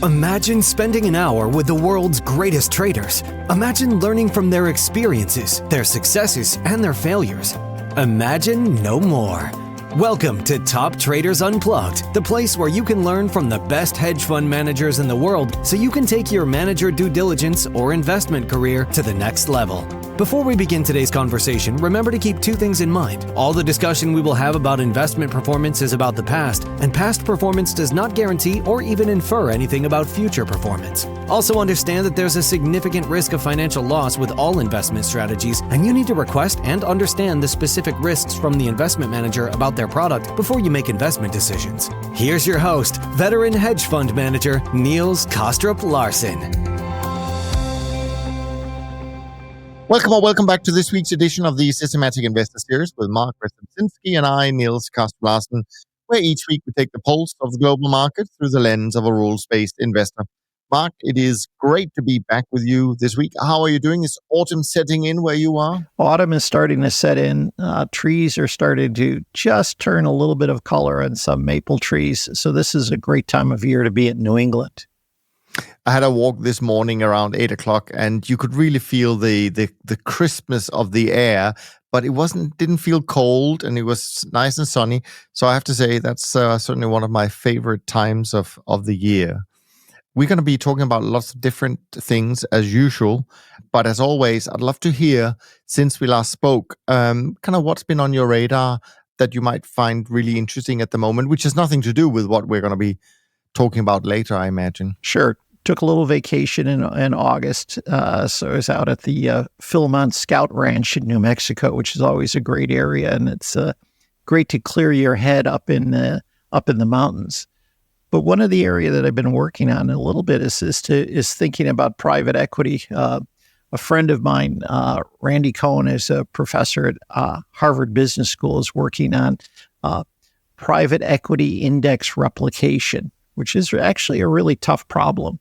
Imagine spending an hour with the world's greatest traders. Imagine learning from their experiences, their successes, and their failures. Imagine no more. Welcome to Top Traders Unplugged, the place where you can learn from the best hedge fund managers in the world so you can take your manager due diligence or investment career to the next level. Before we begin today's conversation, remember to keep two things in mind. All the discussion we will have about investment performance is about the past, and past performance does not guarantee or even infer anything about future performance. Also understand that there's a significant risk of financial loss with all investment strategies, and you need to request and understand the specific risks from the investment manager about their product before you make investment decisions. Here's your host, veteran hedge fund manager, Niels Kaastrup-Larsen. Welcome back to this week's edition of the Systematic Investor Series with Mark Rzepczynski and I, Niels Kaastrup-Larsen, where each week we take the pulse of the global market through the lens of a rules-based investor. Mark, it is great to be back with you this week. How are you doing? Is autumn setting in where you are? Autumn is starting to set in. Trees are starting to just turn a little bit of color on some maple trees. So this is a great time of year to be in New England. I had a walk this morning around 8 o'clock, and you could really feel the crispness of the air, but it didn't feel cold, and it was nice and sunny. So I have to say that's certainly one of my favorite times of the year. We're going to be talking about lots of different things as usual, but as always, I'd love to hear, since we last spoke, kind of what's been on your radar that you might find really interesting at the moment, which has nothing to do with what we're going to be talking about later, I imagine. Sure. Took a little vacation in August. So I was out at the Philmont Scout Ranch in New Mexico, which is always a great area. And it's great to clear your head up in the mountains. But one of the area that I've been working on a little bit is thinking about private equity. A friend of mine, Randy Cohen, is a professor at Harvard Business School, is working on private equity index replication, which is actually a really tough problem.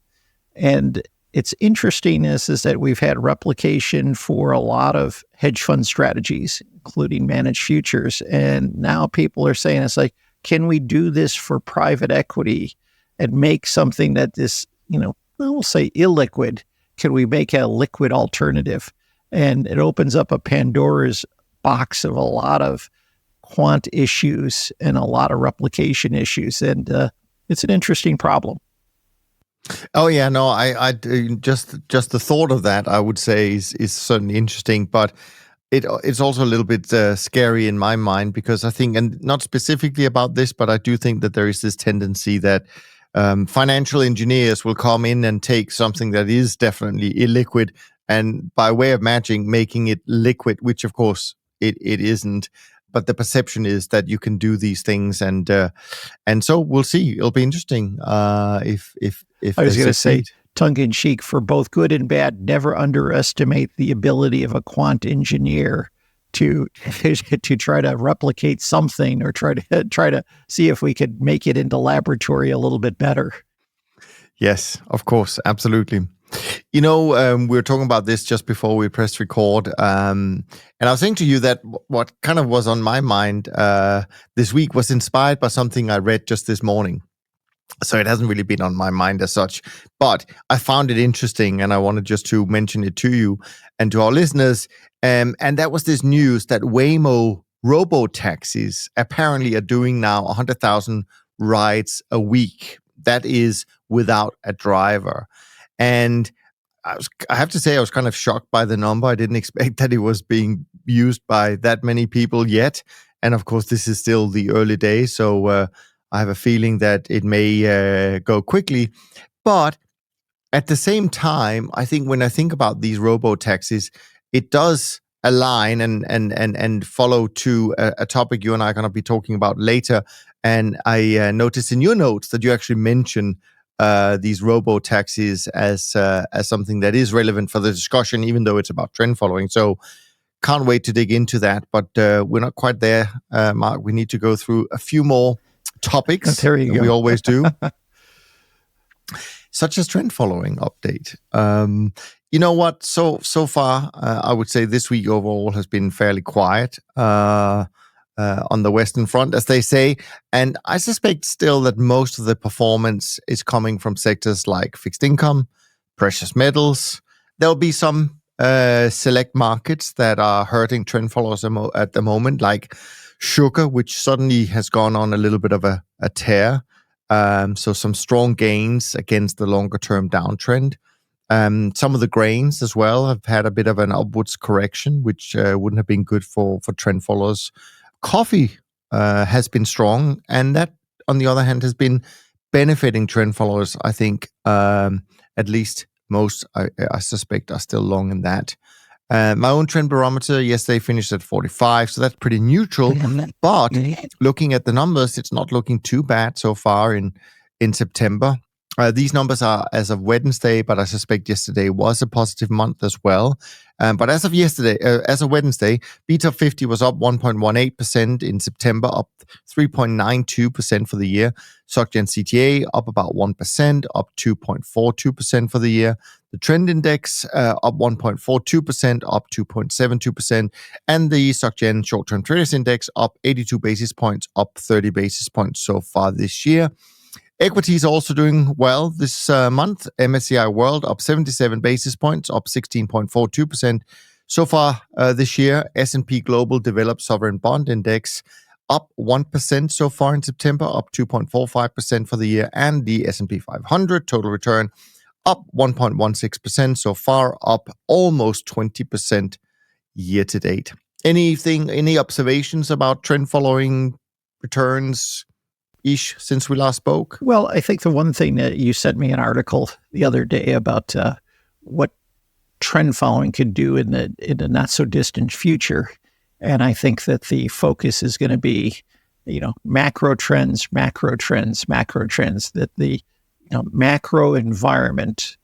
And it's interesting is that we've had replication for a lot of hedge fund strategies, including managed futures. And now people are saying, it's like, can we do this for private equity and make something that is, we'll say illiquid? Can we make a liquid alternative? And it opens up a Pandora's box of a lot of quant issues and a lot of replication issues. And it's an interesting problem. Oh yeah, no, I just the thought of that, I would say, is certainly interesting, but it's also a little bit scary in my mind, because I think, and not specifically about this, but I do think that there is this tendency that financial engineers will come in and take something that is definitely illiquid, and by way of making it liquid, which of course it isn't. But the perception is that you can do these things, and so we'll see. It'll be interesting if I was going to say, tongue in cheek, for both good and bad, never underestimate the ability of a quant engineer to try to replicate something, or try to see if we could make it into laboratory a little bit better. Yes, of course, absolutely. We were talking about this just before we pressed record, and I was saying to you that what kind of was on my mind this week was inspired by something I read just this morning. So it hasn't really been on my mind as such, but I found it interesting, and I wanted just to mention it to you and to our listeners. And that was this news that Waymo robo-taxis apparently are doing now 100,000 rides a week. That is without a driver. And I have to say, I was kind of shocked by the number. I didn't expect that it was being used by that many people yet. And of course, this is still the early days, so I have a feeling that it may go quickly. But at the same time, I think when I think about these robo-taxis, it does align and follow to a topic you and I are going to be talking about later. And I noticed in your notes that you actually mentioned these robo-taxis as something that is relevant for the discussion, even though it's about trend following. So can't wait to dig into that, but we're not quite there, Mark. We need to go through a few more topics. There you go. We always do. Such as trend following update. You know what? So far, I would say this week overall has been fairly quiet. on the Western Front, as they say. And I suspect still that most of the performance is coming from sectors like fixed income, precious metals. There'll be some select markets that are hurting trend followers at the moment, like sugar, which suddenly has gone on a little bit of a tear. So some strong gains against the longer-term downtrend. Some of the grains as well have had a bit of an upwards correction, which wouldn't have been good for trend followers. Coffee has been strong, and that, on the other hand, has been benefiting trend followers. I think at least most, I suspect, are still long in that. My own trend barometer yesterday finished at 45, so that's pretty neutral. But looking at the numbers, it's not looking too bad so far in September. These numbers are as of Wednesday, but I suspect yesterday was a positive month as well. But as of Wednesday, Beta 50 was up 1.18% in September, up 3.92% for the year. SocGen CTA up about 1%, up 2.42% for the year. The trend index up 1.42%, up 2.72%. And the SocGen short-term traders index up 82 basis points, up 30 basis points so far this year. Equities are also doing well this month. MSCI World up 77 basis points, up 16.42%. So far this year, S&P Global Developed Sovereign Bond Index up 1% so far in September, up 2.45% for the year. And the S&P 500 total return up 1.16% so far, up almost 20% year to date. Any observations about trend following returns since we last spoke? Well, I think the one thing that you sent me an article the other day about what trend following could do in the not so distant future, and I think that the focus is going to be, macro trends. That the macro environment,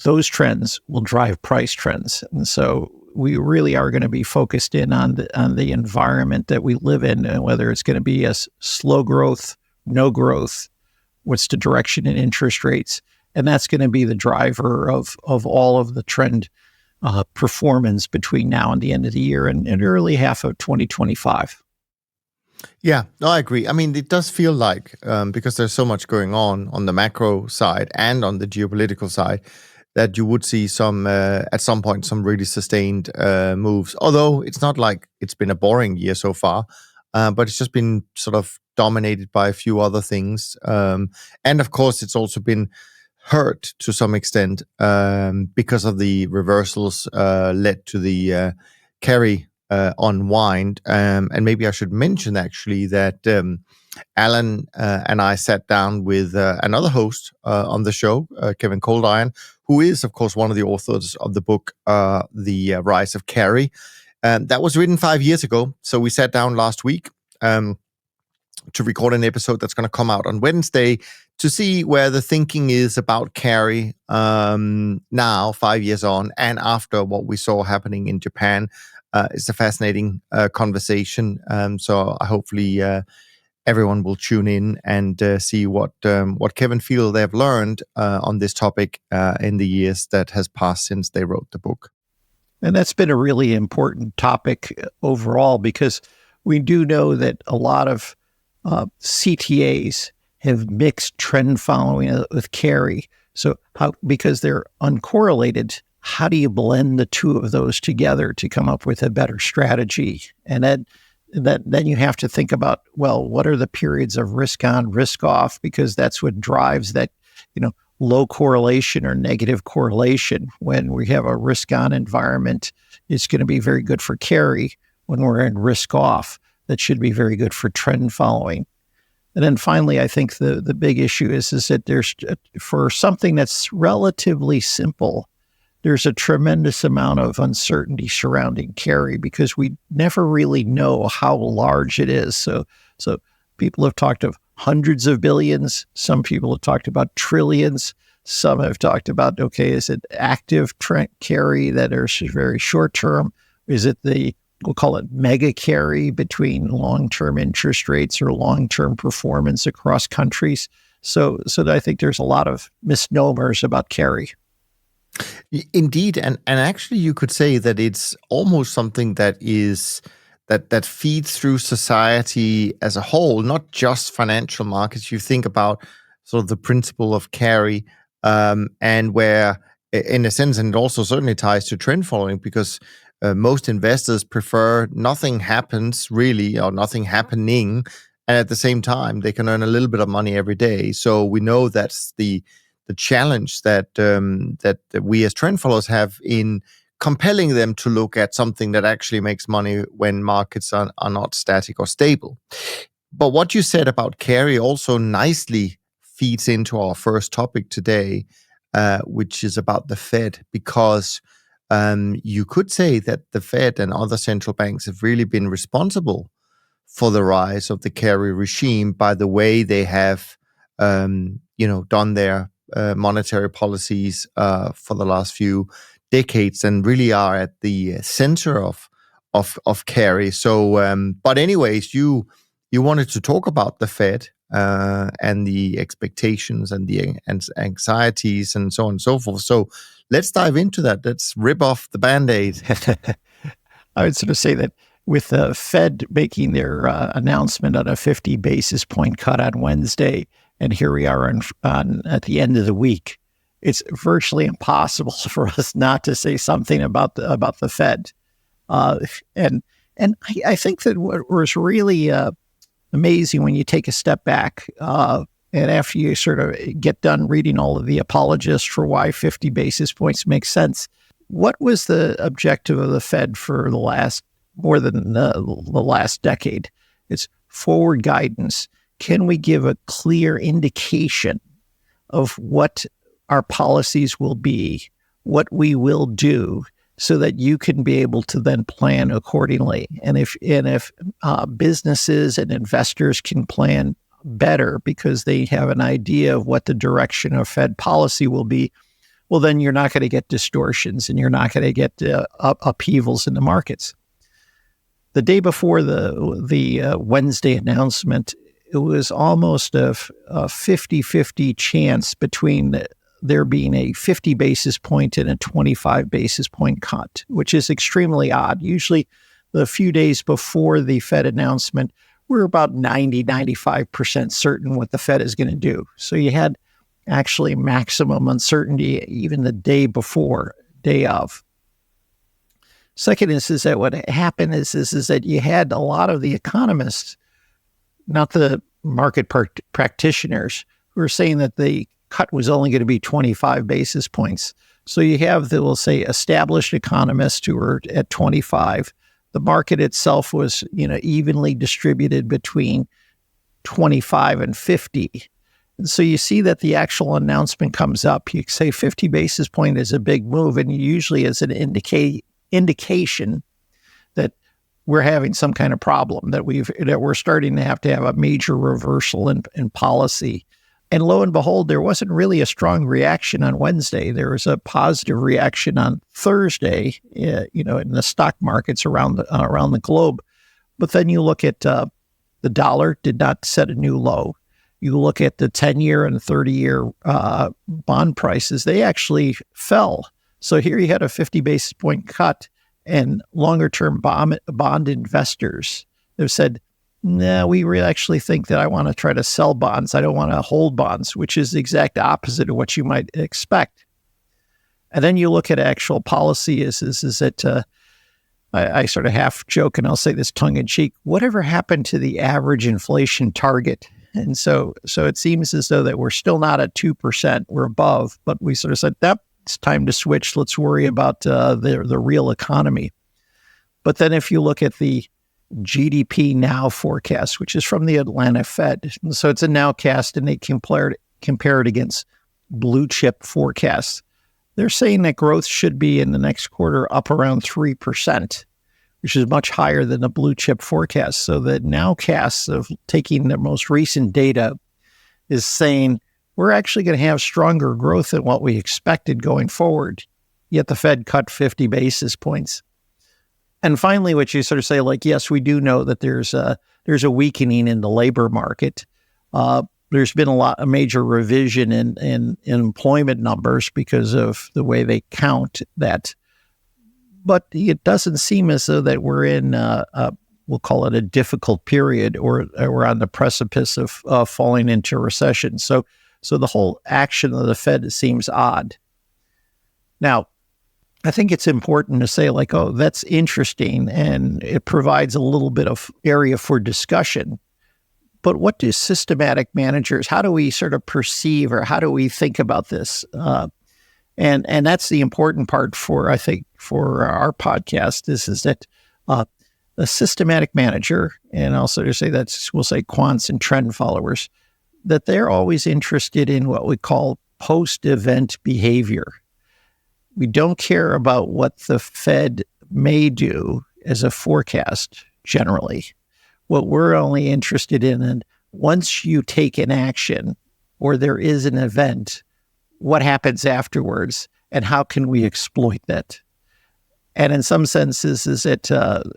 those trends will drive price trends, and so we really are going to be focused in on the environment that we live in, and whether it's going to be a slow growth, no growth, what's the direction in interest rates, and that's going to be the driver of all of the trend performance between now and the end of the year and early half of 2025. Yeah, no, I agree. I mean, it does feel like, because there's so much going on the macro side and on the geopolitical side, that you would see at some point, some really sustained moves. Although it's not like it's been a boring year so far, but it's just been sort of dominated by a few other things. And of course, it's also been hurt to some extent because of the reversals led to the carry unwind. And maybe I should mention actually that Alan and I sat down with another host on the show, Kevin Coldiron, who is, of course, one of the authors of the book, The Rise of Carry. That was written 5 years ago. So we sat down last week to record an episode that's going to come out on Wednesday to see where the thinking is about carry now, 5 years on, and after what we saw happening in Japan. It's a fascinating conversation. So hopefully everyone will tune in and see what Kevin feel they've learned on this topic in the years that has passed since they wrote the book. And that's been a really important topic overall, because we do know that a lot of CTAs have mixed trend following with carry. So because they're uncorrelated, how do you blend the two of those together to come up with a better strategy? And then you have to think about, well, what are the periods of risk on, risk off? Because that's what drives that, low correlation or negative correlation. When we have a risk on environment, it's going to be very good for carry. When we're in risk off, that should be very good for trend following. And then finally, I think the big issue is that there's, for something that's relatively simple, there's a tremendous amount of uncertainty surrounding carry, because we never really know how large it is. So people have talked of hundreds of billions. Some people have talked about trillions. Some have talked about, is it active trend carry that are very short term? Is it we'll call it mega carry between long-term interest rates or long-term performance across countries? So I think there's a lot of misnomers about carry. Indeed, and actually you could say that it's almost something that is that feeds through society as a whole, not just financial markets. You think about sort of the principle of carry, and where, in a sense, and it also certainly ties to trend following, because most investors prefer nothing happens really, or nothing happening, and at the same time they can earn a little bit of money every day. So we know that's the challenge that we as trend followers have in compelling them to look at something that actually makes money when markets are not static or stable. But what you said about carry also nicely feeds into our first topic today, which is about the Fed, because you could say that the Fed and other central banks have really been responsible for the rise of the carry regime by the way they have, done their monetary policies for the last few decades, and really are at the center of carry. So, but anyways, you wanted to talk about the Fed and the expectations and the anxieties and so on and so forth. So let's dive into that. Let's rip off the Band-Aid. I would sort of say that with the Fed making their announcement on a 50 basis point cut on Wednesday, and here we are on at the end of the week, it's virtually impossible for us not to say something about the Fed. And I think that what was really amazing when you take a step back, and after you sort of get done reading all of the apologists for why 50 basis points makes sense, what was the objective of the Fed for the last more than the last decade? It's forward guidance. Can we give a clear indication of what our policies will be, what we will do, so that you can be able to then plan accordingly? And if businesses and investors can plan better because they have an idea of what the direction of Fed policy will be, well, then you're not going to get distortions and you're not going to get upheavals in the markets. The day before the Wednesday announcement, it was almost a 50-50 chance between there being a 50 basis point and a 25 basis point cut, which is extremely odd. Usually the few days before the Fed announcement, we're about 95% certain what the Fed is going to do. So you had actually maximum uncertainty even the day before, day of. Second is that what happened is that you had a lot of the economists, not the market practitioners, who were saying that the cut was only going to be 25 basis points. So you have the, we'll say, established economists who were at 25. The market itself was, evenly distributed between 25 and 50. And so you see that the actual announcement comes up. You say 50 basis point is a big move, and usually is an indication that we're having some kind of problem, that we're starting to have a major reversal in policy. And lo and behold, there wasn't really a strong reaction on Wednesday. There was a positive reaction on Thursday, in the stock markets around the globe. But then you look at the dollar did not set a new low. You look at the 10-year and 30-year bond prices; they actually fell. So here you had a 50 basis point cut, and longer-term bond investors have said, no, we really actually think that I want to try to sell bonds. I don't want to hold bonds, which is the exact opposite of what you might expect. And then you look at actual policy is that I sort of half joke, and I'll say this tongue in cheek, whatever happened to the average inflation target? And so it seems as though that we're still not at 2%, we're above, but we sort of said, it's time to switch. Let's worry about the real economy. But then if you look at the GDP Now forecast, which is from the Atlanta Fed. And so it's a nowcast, and they compare it against blue chip forecasts. They're saying that growth should be in the next quarter up around 3%, which is much higher than the blue chip forecast. So the nowcast of taking the most recent data is saying we're actually going to have stronger growth than what we expected going forward. Yet the Fed cut 50 basis points. And finally, what you sort of say, like, yes, we do know that there's a weakening in the labor market. There's been a major revision in employment numbers because of the way they count that. But it doesn't seem as though that we're in we'll call it a difficult period, or we're on the precipice of falling into recession. So the whole action of the Fed seems odd. Now, I think it's important to say, like, oh, that's interesting, and it provides a little bit of area for discussion. But what do systematic managers, how do we sort of perceive, or how do we think about this? And that's the important part I think, for our podcast is that a systematic manager, and also to say we'll say quants and trend followers, that they're always interested in what we call post-event behavior. We don't care about what the Fed may do as a forecast generally. What we're only interested in once you take an action or there is an event, what happens afterwards and how can we exploit that? And in some senses is that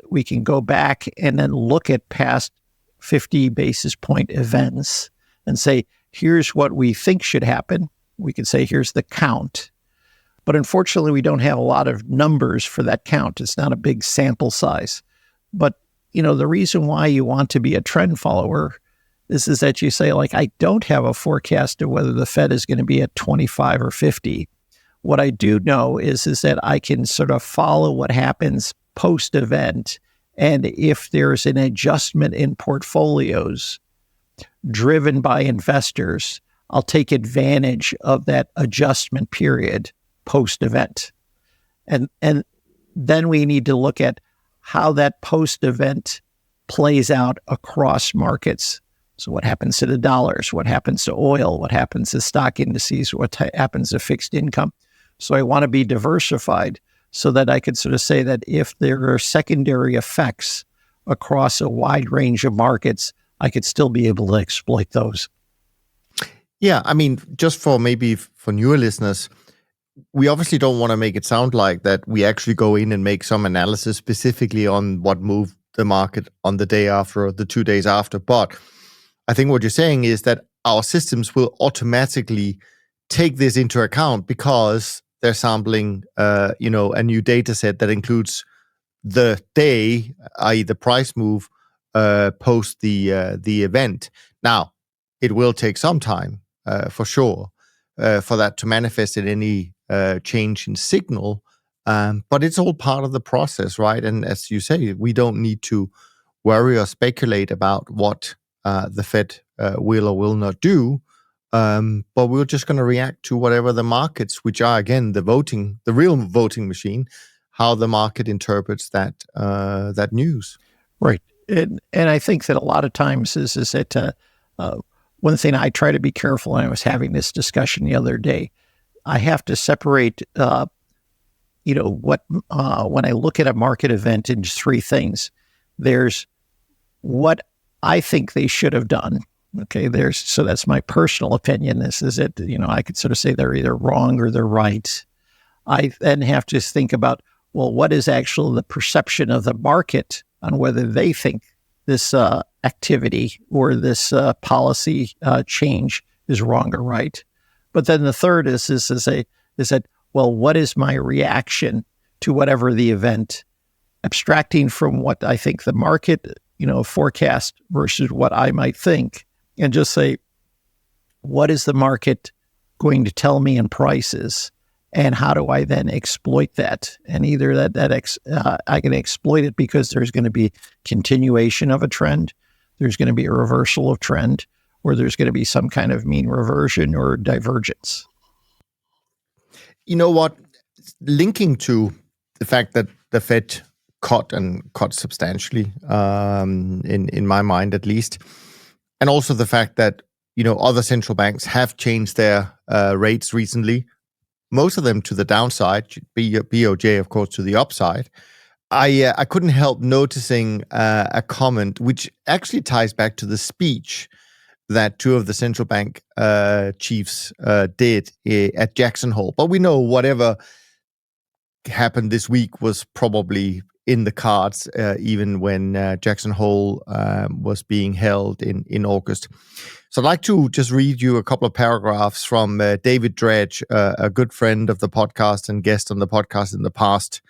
we can go back and then look at past 50 basis point events and say, here's what we think should happen. We could say, here's the count. But unfortunately, we don't have a lot of numbers for that count. It's not a big sample size. But, the reason why you want to be a trend follower is that you say, like, I don't have a forecast of whether the Fed is going to be at 25 or 50. What I do know is that I can sort of follow what happens post-event. And if there's an adjustment in portfolios driven by investors, I'll take advantage of that adjustment period post-event. And then we need to look at how that post-event plays out across markets. So what happens to the dollars? What happens to oil? What happens to stock indices? What happens to fixed income? So I want to be diversified so that I could sort of say that if there are secondary effects across a wide range of markets, I could still be able to exploit those. Yeah, I mean, just for newer listeners, we obviously don't want to make it sound like that we actually go in and make some analysis specifically on what moved the market on the day after or the 2 days after. But I think what you're saying is that our systems will automatically take this into account because they're sampling, a new data set that includes the day, i.e. the price move, post the event. Now, it will take some time, for sure, for that to manifest in any change in signal, but it's all part of the process, right? And as you say, we don't need to worry or speculate about what the Fed will or will not do, but we're just going to react to whatever the markets, which are again the real voting machine, how the market interprets that news. Right, and I think that a lot of times is that one thing I try to be careful. And I was having this discussion the other day. I have to separate, when I look at a market event into three things. There's what I think they should have done. Okay, so that's my personal opinion. This is it. I could sort of say they're either wrong or they're right. I then have to think about, well, what is actually the perception of the market on whether they think this activity or this policy change is wrong or right. But then the third is that, well, what is my reaction to whatever the event, abstracting from what I think the market, forecast versus what I might think, and just say, what is the market going to tell me in prices, and how do I then exploit that? And either I can exploit it because there's going to be continuation of a trend, there's going to be a reversal of trend, or there's going to be some kind of mean reversion or divergence. You know what? Linking to the fact that the Fed cut substantially, in my mind at least, and also the fact that other central banks have changed their rates recently, most of them to the downside, BOJ of course to the upside. I couldn't help noticing a comment which actually ties back to the speech that two of the central bank chiefs did at Jackson Hole. But we know whatever happened this week was probably in the cards, even when Jackson Hole was being held in August. So I'd like to just read you a couple of paragraphs from David Dredge, a good friend of the podcast and guest on the podcast in the past.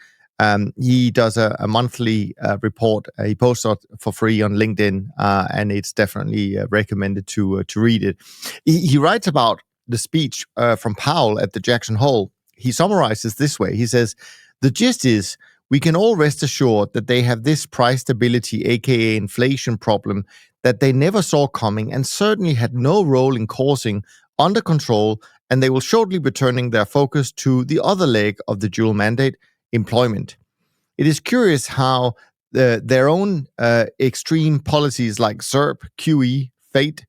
He does a monthly report. He posts it for free on LinkedIn, and it's definitely recommended to read it. He writes about the speech from Powell at the Jackson Hole. He summarizes this way. He says, "The gist is we can all rest assured that they have this price stability, aka inflation problem, that they never saw coming and certainly had no role in causing, under control, and they will shortly be turning their focus to the other leg of the dual mandate, employment. It is curious how their own extreme policies like ZERP, QE, FATE,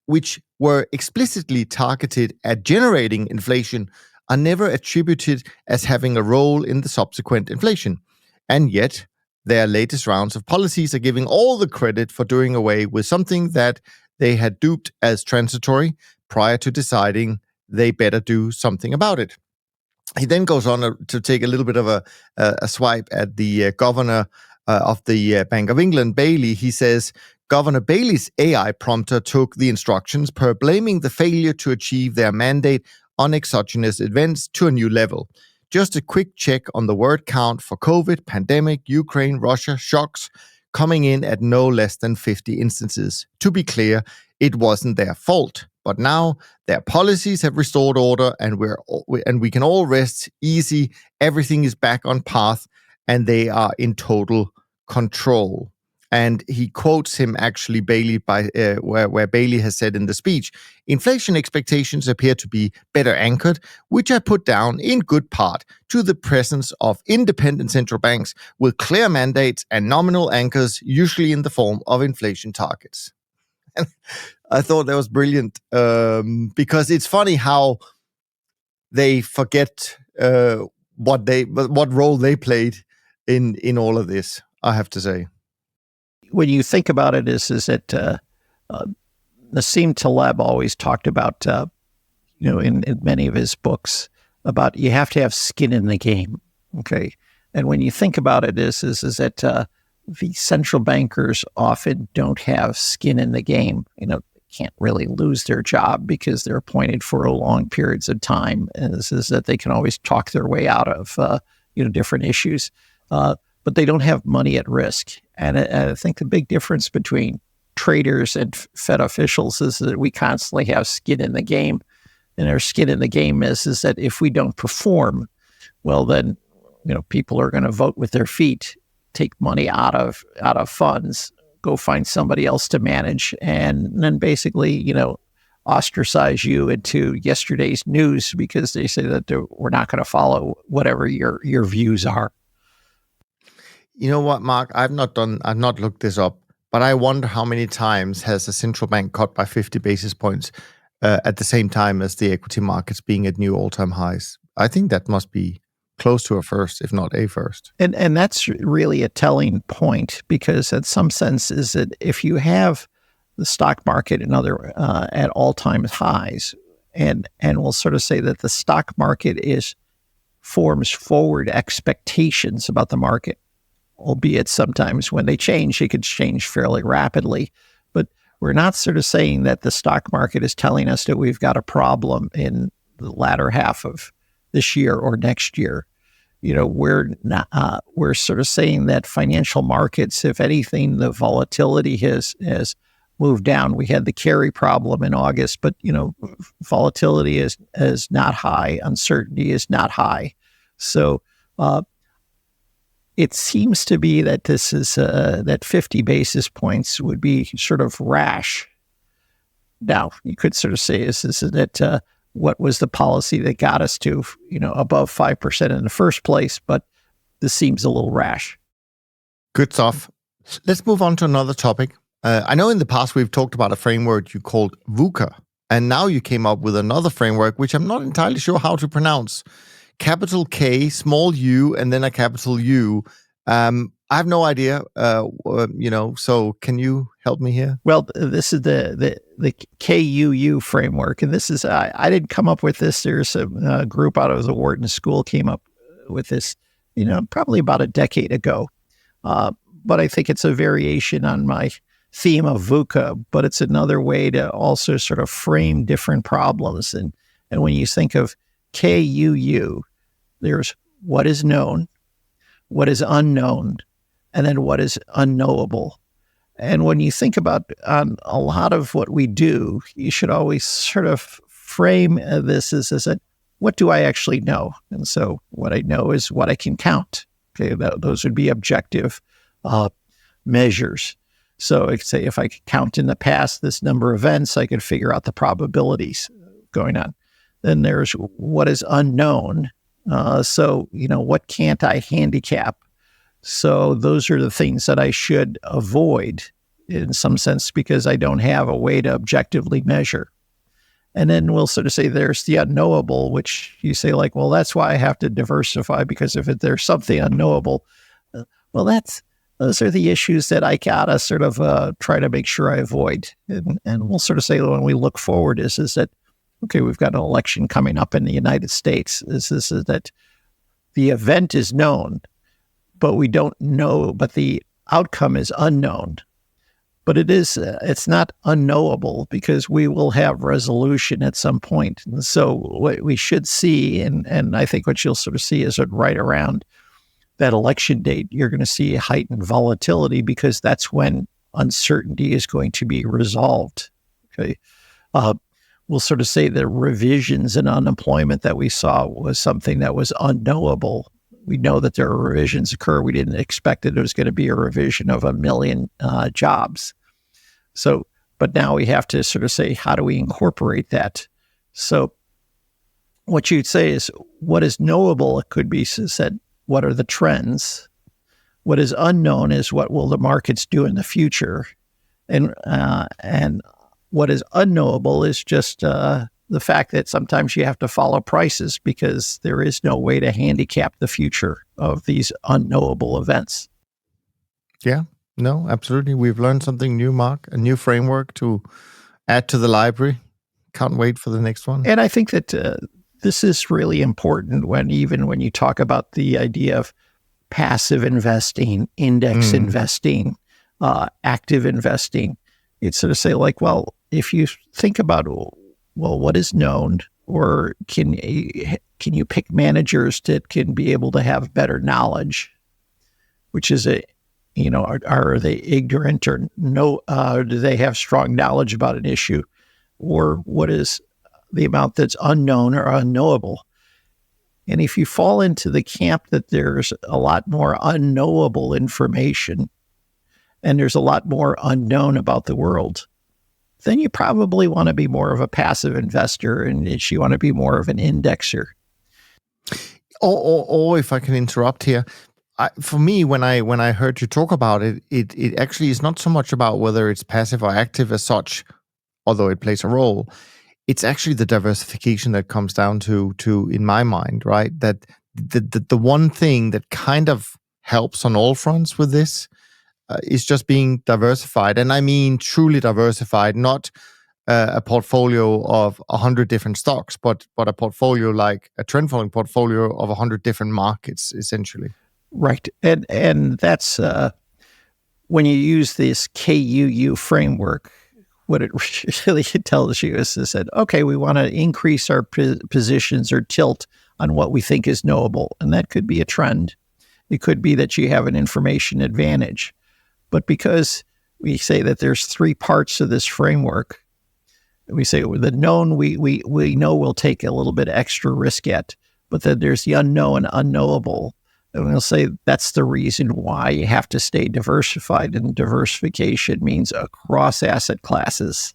which were explicitly targeted at generating inflation, are never attributed as having a role in the subsequent inflation. And yet, their latest rounds of policies are giving all the credit for doing away with something that they had duped as transitory prior to deciding they better do something about it." He then goes on to take a little bit of a swipe at the governor of the Bank of England, Bailey. He says, "Governor Bailey's AI prompter took the instructions per blaming the failure to achieve their mandate on exogenous events to a new level. Just a quick check on the word count for COVID, pandemic, Ukraine, Russia, shocks, coming in at no less than 50 instances. To be clear, it wasn't their fault. But now their policies have restored order, and we can all rest easy. Everything is back on path, and they are in total control." And he quotes him actually, Bailey, where Bailey has said in the speech, "Inflation expectations appear to be better anchored, which I put down in good part to the presence of independent central banks with clear mandates and nominal anchors, usually in the form of inflation targets." I thought that was brilliant, because it's funny how they forget what role they played in all of this, I have to say. When you think about it, is that Nassim Taleb always talked about, in many of his books, about you have to have skin in the game. Okay, and when you think about it, is that the central bankers often don't have skin in the game. Can't really lose their job because they're appointed for long periods of time. And this is that they can always talk their way out of different issues, but they don't have money at risk. And I think the big difference between traders and Fed officials is that we constantly have skin in the game, and our skin in the game is that if we don't perform, well, then people are going to vote with their feet, take money out of funds, go find somebody else to manage, and then basically, ostracize you into yesterday's news because they say that we're not going to follow whatever your views are. You know what, Mark? I've not looked this up, but I wonder how many times has a central bank cut by 50 basis points at the same time as the equity markets being at new all-time highs. I think that must be close to a first, if not a first. And that's really a telling point, because in some sense is that if you have the stock market and other at all-time highs, and we'll sort of say that the stock market forms forward expectations about the market, albeit sometimes when they change, it could change fairly rapidly. But we're not sort of saying that the stock market is telling us that we've got a problem in the latter half of this year or next year. We're not. We're sort of saying that financial markets, if anything, the volatility has moved down. We had the carry problem in August, but volatility is not high. Uncertainty is not high. So it seems to be that this is that 50 basis points would be sort of rash. Now, you could sort of say is that what was the policy that got us to above 5% in the first place? But this seems a little rash. Good stuff. Let's move on to another topic. I know in the past we've talked about a framework you called VUCA, and now you came up with another framework which I'm not entirely sure how to pronounce. Capital K, small u, and then a capital U. I have no idea, so can you help me here? Well, this is the KUU framework, and this is, I didn't come up with this. There's a group out of the Wharton School came up with this, probably about a decade ago. But I think it's a variation on my theme of VUCA, but it's another way to also sort of frame different problems. And when you think of KUU, there's what is known, what is unknown, and then what is unknowable. And when you think about a lot of what we do, you should always sort of frame this as that, what do I actually know? And so what I know is what I can count. Okay, those would be objective measures. So I could say if I could count in the past this number of events, I could figure out the probabilities going on. Then there's what is unknown. So, what can't I handicap? So those are the things that I should avoid in some sense because I don't have a way to objectively measure. And then we'll sort of say there's the unknowable, which you say like, well, that's why I have to diversify, because if there's something unknowable, well, those are the issues that I gotta sort of try to make sure I avoid. And we'll sort of say when we look forward is that, okay, we've got an election coming up in the United States. Is that the event is known, but we don't know, but the outcome is unknown. But it's not unknowable because we will have resolution at some point. And so what we should see, and I think what you'll sort of see is that right around that election date, you're going to see heightened volatility because that's when uncertainty is going to be resolved. Okay. We'll sort of say the revisions in unemployment that we saw was something that was unknowable. We know that there are revisions occur. We didn't expect that it was going to be a revision of 1 million jobs. So, but now we have to sort of say, how do we incorporate that? So what you'd say is what is knowable, it could be said, what are the trends? What is unknown is what will the markets do in the future? And what is unknowable is just the fact that sometimes you have to follow prices because there is no way to handicap the future of these unknowable events. Yeah, no, absolutely. We've learned something new, Mark, a new framework to add to the library. Can't wait for the next one. And I think that this is really important when you talk about the idea of passive investing, index investing, active investing. It's sort of say like, well, if you think about, well, what is known, or can you pick managers that can be able to have better knowledge, which is are they ignorant or no? Do they have strong knowledge about an issue, or what is the amount that's unknown or unknowable? And if you fall into the camp that there's a lot more unknowable information and there's a lot more unknown about the world, then you probably want to be more of a passive investor and you want to be more of an indexer. Or if I can interrupt here, for me, when I heard you talk about it, it actually is not so much about whether it's passive or active as such, although it plays a role. It's actually the diversification that comes down to in my mind, right? That the one thing that kind of helps on all fronts with this is just being diversified. And I mean truly diversified, not a portfolio of 100 different stocks, but a portfolio like a trend following portfolio of 100 different markets, essentially. Right. And that's when you use this KUU framework, what it really tells you is that, okay, we want to increase our positions or tilt on what we think is knowable. And that could be a trend. It could be that you have an information advantage. But because we say that there's 3 parts of this framework, we say the known we know we'll take a little bit extra risk at, but then there's the unknown and unknowable. And we'll say that's the reason why you have to stay diversified. And diversification means across asset classes.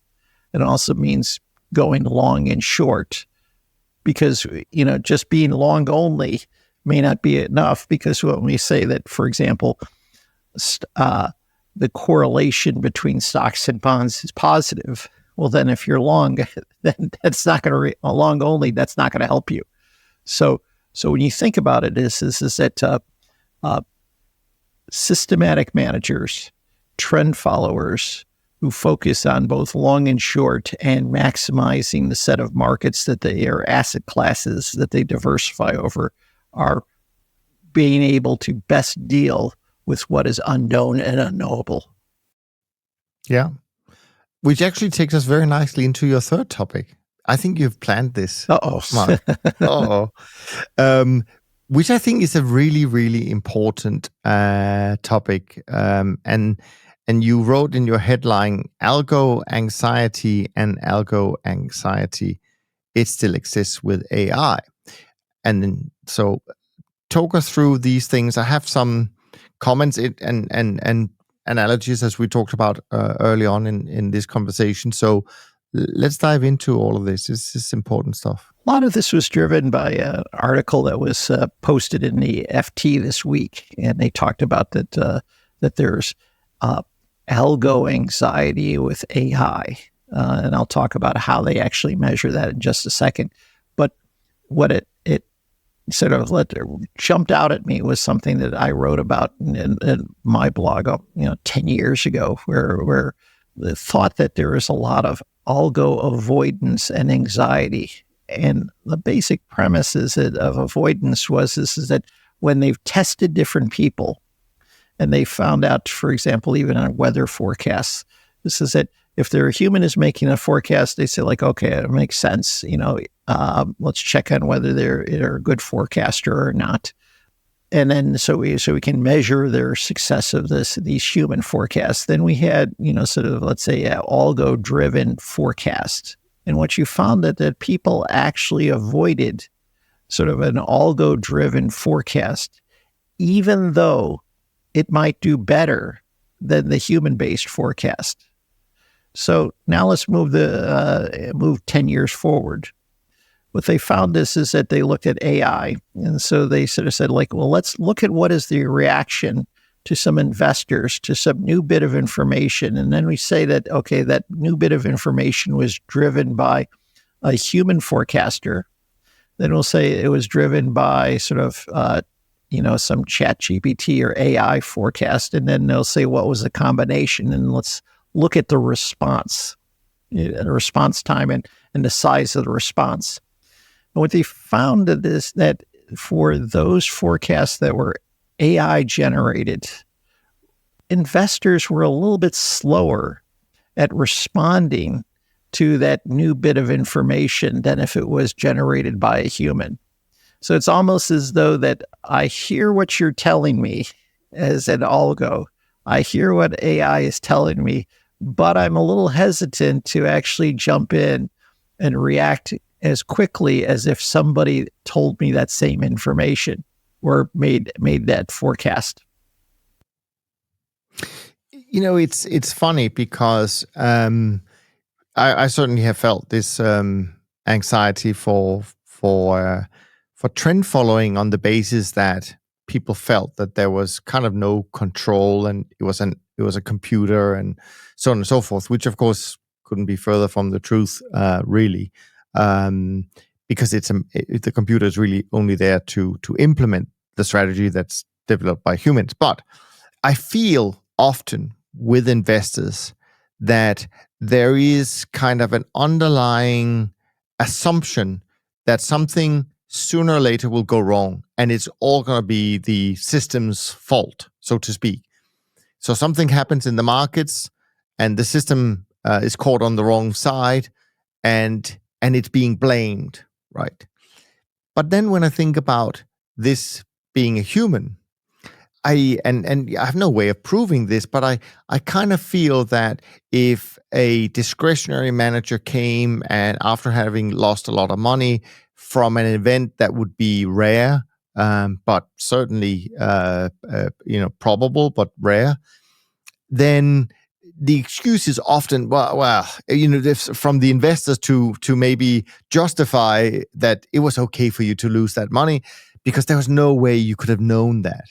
It also means going long and short, because, just being long only may not be enough, because when we say that, for example, the correlation between stocks and bonds is positive, well, then if you're long, then that's not going to long only. That's not going to help you. So when you think about it, is that systematic managers, trend followers who focus on both long and short and maximizing the set of markets that they are asset classes that they diversify over are being able to best deal with what is unknown and unknowable. Yeah. Which actually takes us very nicely into your third topic. I think you've planned this. Uh-oh. Mark. Uh-oh. which I think is a really, really important topic. And you wrote in your headline, algo anxiety and algo anxiety, it still exists with AI. And then, so talk us through these things. I have some comments and analogies as we talked about early on in this conversation. So let's dive into all of this. This is important stuff. A lot of this was driven by an article that was posted in the FT this week, and they talked about that there's algo anxiety with AI, and I'll talk about how they actually measure that in just a second. But what it sort of jumped out at me was something that I wrote about in my blog, 10 years ago, where the thought that there is a lot of algo avoidance and anxiety. And the basic premise of avoidance is that when they've tested different people and they found out, for example, even on weather forecasts, this is that if their human is making a forecast, they say like, okay, it makes sense. Let's check on whether they're a good forecaster or not. And then so we can measure their success of these human forecasts. Then we had, sort of, let's say, algo-driven forecasts. And what you found that people actually avoided sort of an algo-driven forecast, even though it might do better than the human-based forecast. So now let's move 10 years forward. What they found is that they looked at AI, and so they sort of said, like, well, let's look at what is the reaction to some investors, to some new bit of information. And then we say that, okay, that new bit of information was driven by a human forecaster. Then we'll say it was driven by sort of, some ChatGPT or AI forecast. And then they'll say, what was the combination? And let's look at the response time and the size of the response. And what they found is that for those forecasts that were AI generated, investors were a little bit slower at responding to that new bit of information than if it was generated by a human. So it's almost as though that I hear what you're telling me as an algo. I hear what AI is telling me, but I'm a little hesitant to actually jump in and react as quickly as if somebody told me that same information or made that forecast. It's funny because I certainly have felt this anxiety for trend following on the basis that people felt that there was kind of no control and it was a computer and so on and so forth, which of course couldn't be further from the truth, really. Because the computer is really only there to implement the strategy that's developed by humans. But I feel often with investors that there is kind of an underlying assumption that something sooner or later will go wrong, and it's all going to be the system's fault, so to speak. So something happens in the markets, and the system is caught on the wrong side, and it's being blamed, right? But then when I think about this being a human, I have no way of proving this, but I kind of feel that if a discretionary manager came and after having lost a lot of money from an event that would be rare, but certainly probable but rare, then the excuse is often, from the investors to maybe justify that it was okay for you to lose that money because there was no way you could have known that.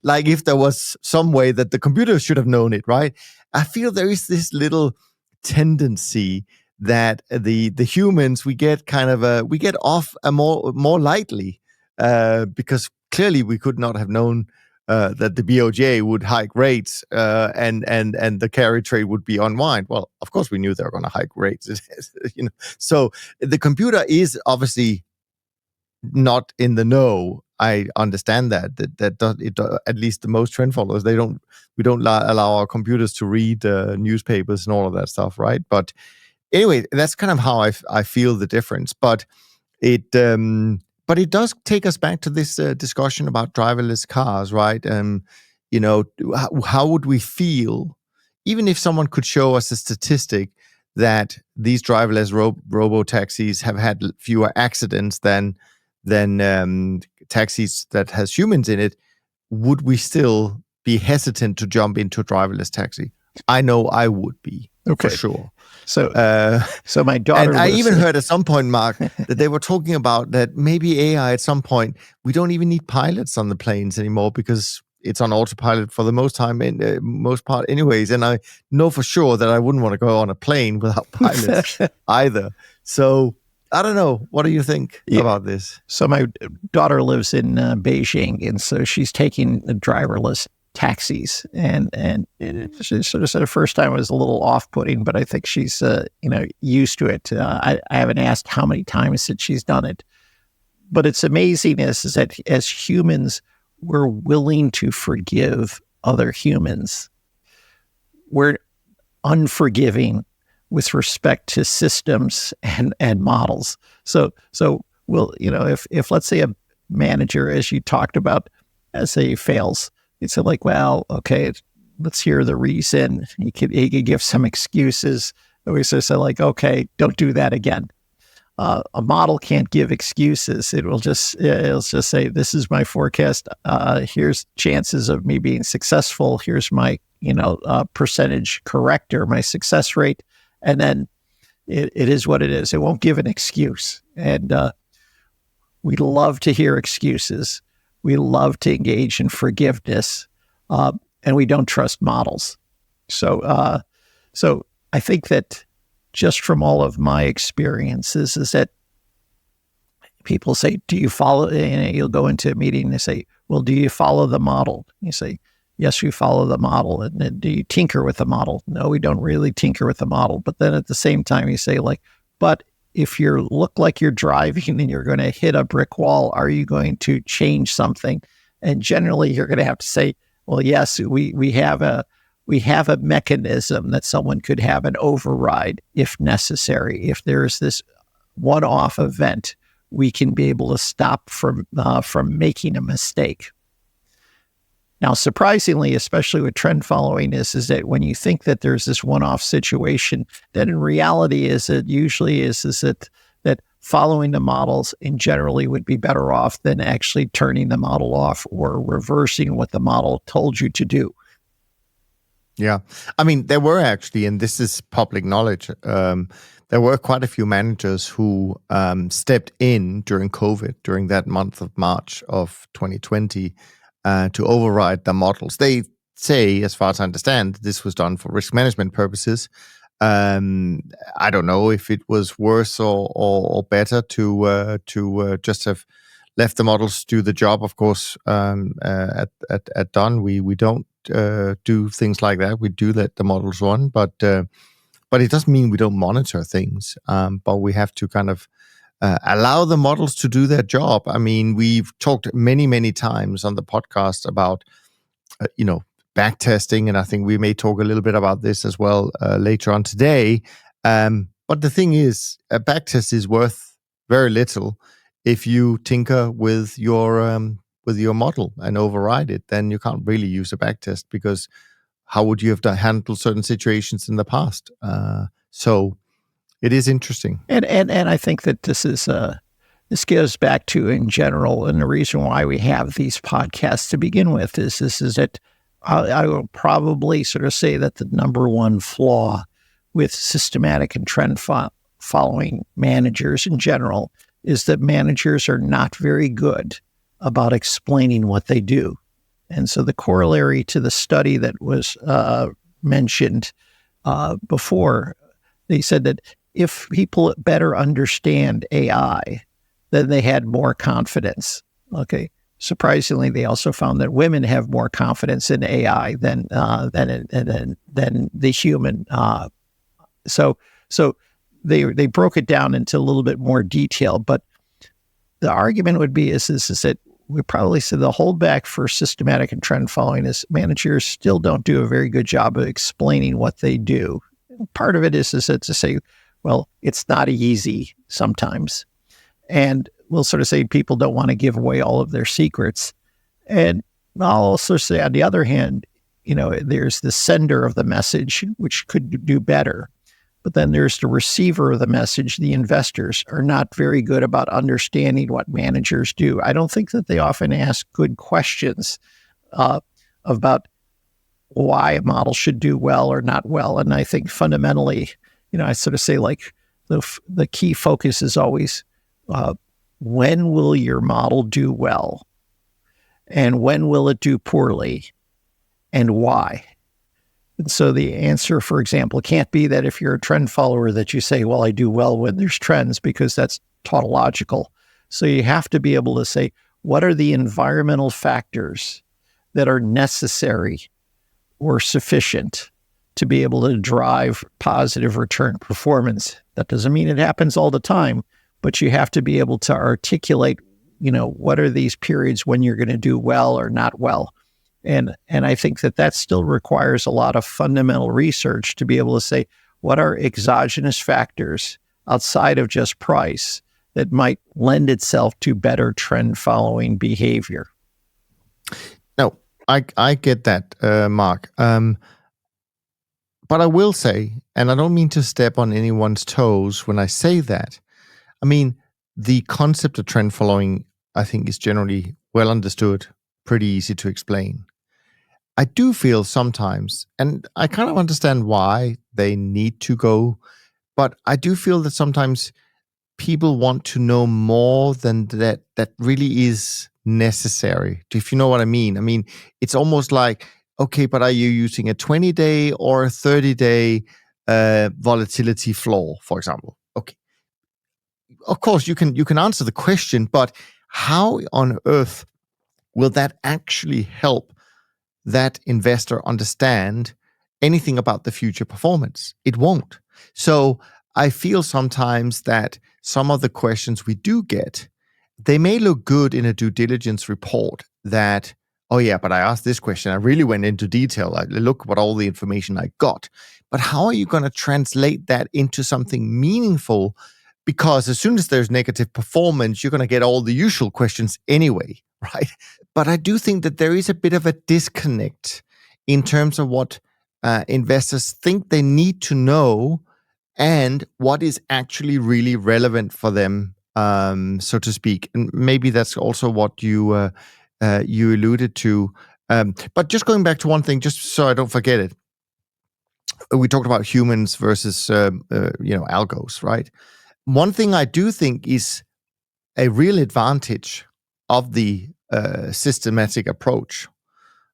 Like if there was some way that the computer should have known it, right? I feel there is this little tendency that the humans, we get off more lightly because clearly we could not have known that the BOJ would hike rates and the carry trade would be unwind. Well, of course we knew they were going to hike rates. So the computer is obviously not in the know. I understand that at least the most trend followers, we don't allow our computers to read newspapers and all of that stuff, right? But anyway, that's kind of how I feel the difference. But but it does take us back to this discussion about driverless cars, right? How would we feel, even if someone could show us a statistic that these driverless robo-taxis have had fewer accidents than taxis that has humans in it? Would we still be hesitant to jump into a driverless taxi? I know I would be, for sure. So my daughter. And I even heard at some point, Mark, that they were talking about that maybe AI at some point, we don't even need pilots on the planes anymore because it's on autopilot for the most part anyways. And I know for sure that I wouldn't want to go on a plane without pilots either. So I don't know. What do you think about this? So my daughter lives in Beijing, and so she's taking the driverless taxis, and she sort of said the first time it was a little off-putting, but I think she's used to it. I haven't asked how many times that she's done it, but it's amazing is that as humans, we're willing to forgive other humans. We're unforgiving with respect to systems and models. So we'll, if let's say a manager, as you talked about, say fails, it's like, well, okay, let's hear the reason. He could give some excuses. We say like, okay, don't do that again. A model can't give excuses. It'll just say, this is my forecast. Here's chances of me being successful. Here's my percentage corrector, my success rate, and then it is what it is. It won't give an excuse. And we love to hear excuses. We love to engage in forgiveness, and we don't trust models. So I think that just from all of my experiences is that people say, do you follow, you'll go into a meeting and they say, well, do you follow the model? You say, yes, we follow the model. And then, do you tinker with the model? No, we don't really tinker with the model. But then at the same time, you say like, but if you look like you're driving and you're going to hit a brick wall, are you going to change something? And generally you're going to have to say, well, yes, we have a mechanism that someone could have an override if necessary. If there's this one-off event, we can be able to stop from making a mistake. Now, surprisingly, especially with trend following, is that when you think that there's this one-off situation, then in reality is it usually is that following the models in generally would be better off than actually turning the model off or reversing what the model told you to do. Yeah. I mean, there were actually, and this is public knowledge, there were quite a few managers who stepped in during COVID, during that month of March of 2020, to override the models. They say, as far as I understand, this was done for risk management purposes. I don't know if it was worse or better to just have left the models do the job. Of course, at Dun, we don't do things like that. We do let the models run, but it doesn't mean we don't monitor things. But we have to kind of allow the models to do their job. I mean, we've talked many times on the podcast about back testing, and I think we may talk a little bit about this as well later on today. But the thing is, a back test is worth very little if you tinker with your model and override it. Then you can't really use a back test, because how would you have handled certain situations in the past? So it is interesting, and I think that this goes back to, in general, and the reason why we have these podcasts to begin with is that I will probably sort of say that the number one flaw with systematic and trend following managers in general is that managers are not very good about explaining what they do. And so the corollary to the study that was mentioned before, they said that if people better understand AI, then they had more confidence. Okay. Surprisingly, they also found that women have more confidence in AI than the human. So they broke it down into a little bit more detail. But the argument would be is that we probably said the holdback for systematic and trend following is managers still don't do a very good job of explaining what they do. Part of it is that to say, well, it's not easy sometimes. And we'll sort of say people don't want to give away all of their secrets. And I'll also say, on the other hand, there's the sender of the message, which could do better. But then there's the receiver of the message. The investors are not very good about understanding what managers do. I don't think that they often ask good questions about why a model should do well or not well. And I think fundamentally, I sort of say like the key focus is always when will your model do well? And when will it do poorly? And why? And so the answer, for example, can't be that if you're a trend follower that you say, well, I do well when there's trends, because that's tautological. So you have to be able to say, what are the environmental factors that are necessary or sufficient to be able to drive positive return performance? That doesn't mean it happens all the time, but you have to be able to articulate, what are these periods when you're going to do well or not well? And I think that still requires a lot of fundamental research to be able to say, what are exogenous factors outside of just price that might lend itself to better trend following behavior? No, I get that, Mark. But I will say, and I don't mean to step on anyone's toes when I say that, I mean, the concept of trend following, I think, is generally well understood, pretty easy to explain. I do feel sometimes, and I kind of understand why they need to go, but I do feel that sometimes people want to know more than that really is necessary, if you know what I mean. I mean, it's almost like, okay, but are you using a 20-day or a 30-day volatility floor, for example? Okay. Of course, you can answer the question, but how on earth will that actually help that investor understand anything about the future performance? It won't. So I feel sometimes that some of the questions we do get, they may look good in a due diligence report that, oh yeah, but I asked this question, I really went into detail, I look what all the information I got. But how are you going to translate that into something meaningful? Because as soon as there's negative performance, you're going to get all the usual questions anyway, right? But I do think that there is a bit of a disconnect in terms of what investors think they need to know and what is actually really relevant for them, so to speak. And maybe that's also what you alluded to. But just going back to one thing, just so I don't forget it, we talked about humans versus algos, right? One thing I do think is a real advantage of the systematic approach.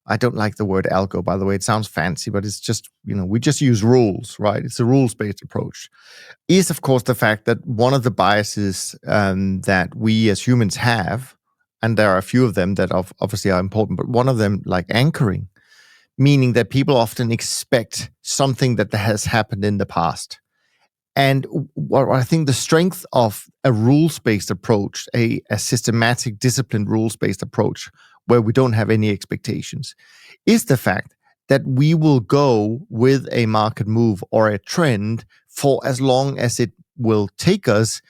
I don't like the word algo, by the way. It sounds fancy, but it's just, we just use rules, right? It's a rules-based approach. Is, of course, the fact that one of the biases that we as humans have, and there are a few of them that obviously are important, but one of them, like anchoring, meaning that people often expect something that has happened in the past. And what I think the strength of a rules-based approach, a systematic, disciplined rules-based approach, where we don't have any expectations, is the fact that we will go with a market move or a trend for as long as it will take us,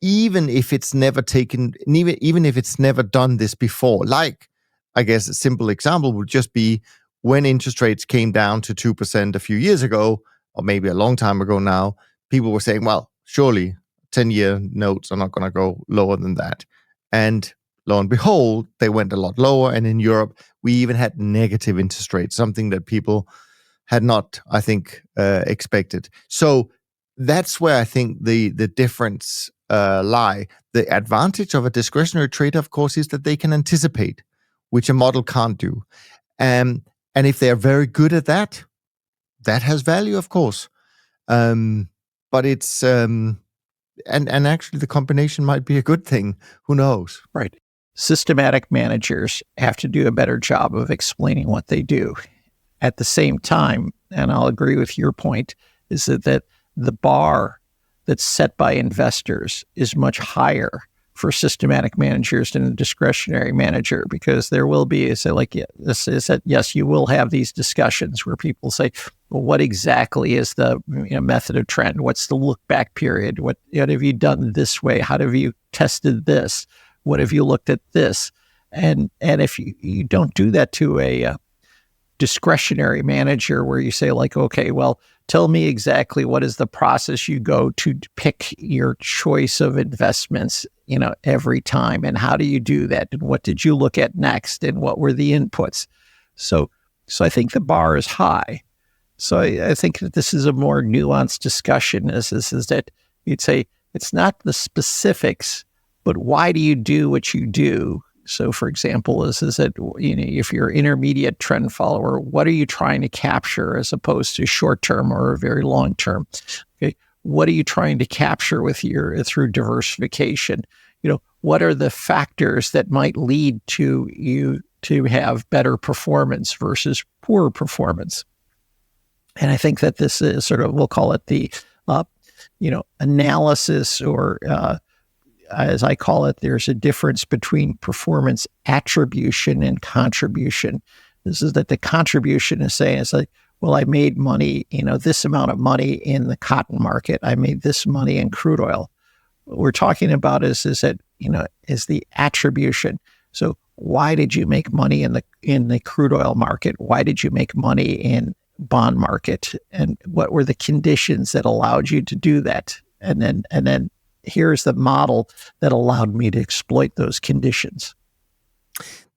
even if it's never taken, even if it's never done this before. Like, I guess a simple example would just be when interest rates came down to 2% a few years ago, or maybe a long time ago now, people were saying, well, surely 10-year notes are not going to go lower than that. And lo and behold, they went a lot lower. And in Europe, we even had negative interest rates, something that people had not, I think, expected. So that's where I think the difference lie. The advantage of a discretionary trader, of course, is that they can anticipate, which a model can't do. And if they're very good at that, that has value, of course. But it's and actually the combination might be a good thing. Who knows? Right. Systematic managers have to do a better job of explaining what they do. At the same time, and I'll agree with your point, is that the bar that's set by investors is much higher for systematic managers than a discretionary manager, because there will be, yes, you will have these discussions where people say, well, what exactly is the method of trend? What's the look back period? What have you done this way? How have you tested this? What have you looked at this? And if you don't do that to a discretionary manager, where you say like, okay, well, tell me exactly what is the process you go to pick your choice of investments, every time, and how do you do that, and what did you look at next, and what were the inputs? So I think the bar is high. So I think that this is a more nuanced discussion. Is that you'd say it's not the specifics, but why do you do what you do? So, for example, is that if you're an intermediate trend follower, what are you trying to capture as opposed to short term or very long term? Okay, what are you trying to capture through diversification? What are the factors that might lead to you to have better performance versus poorer performance? And I think that this is sort of, we'll call it the analysis, or as I call it, there's a difference between performance attribution and contribution. This is that the contribution is saying, it's like, well, I made money, this amount of money in the cotton market. I made this money in crude oil. What we're talking about is the attribution. So why did you make money in the crude oil market? Why did you make money in bond market? And what were the conditions that allowed you to do that? And then here's the model that allowed me to exploit those conditions.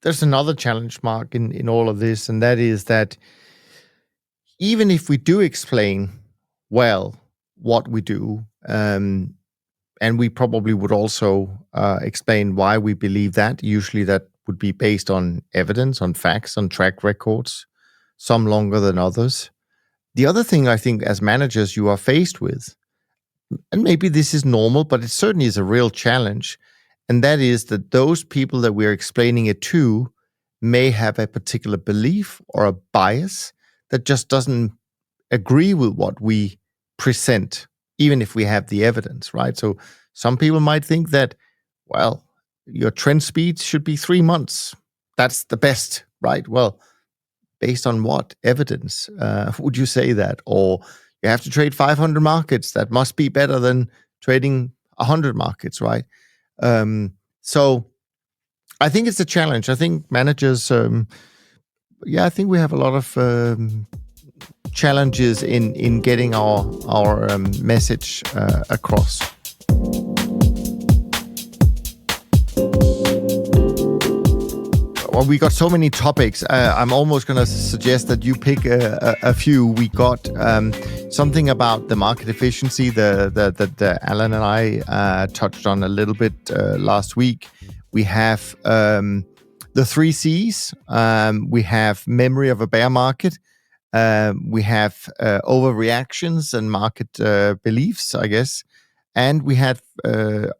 There's another challenge, Mark, in all of this, and that is that even if we do explain well what we do, and we probably would also explain why we believe that, usually that would be based on evidence, on facts, on track records, some longer than others. The other thing I think as managers you are faced with, and maybe this is normal, but it certainly is a real challenge, and that is that those people that we're explaining it to may have a particular belief or a bias that just doesn't agree with what we present, even if we have the evidence, right? So some people might think that, well, your trend speed should be 3 months. That's the best, right? Well, based on what evidence would you say that? Or you have to trade 500 markets. That must be better than trading 100 markets, right? So I think it's a challenge. I think managers, I think we have a lot of challenges in getting our message across. Well, we got so many topics. I'm almost going to suggest that you pick a few. We got something about the market efficiency that Alan and I touched on a little bit last week. We have the 3 C's. We have memory of a bear market. We have overreactions and market beliefs, I guess. And we have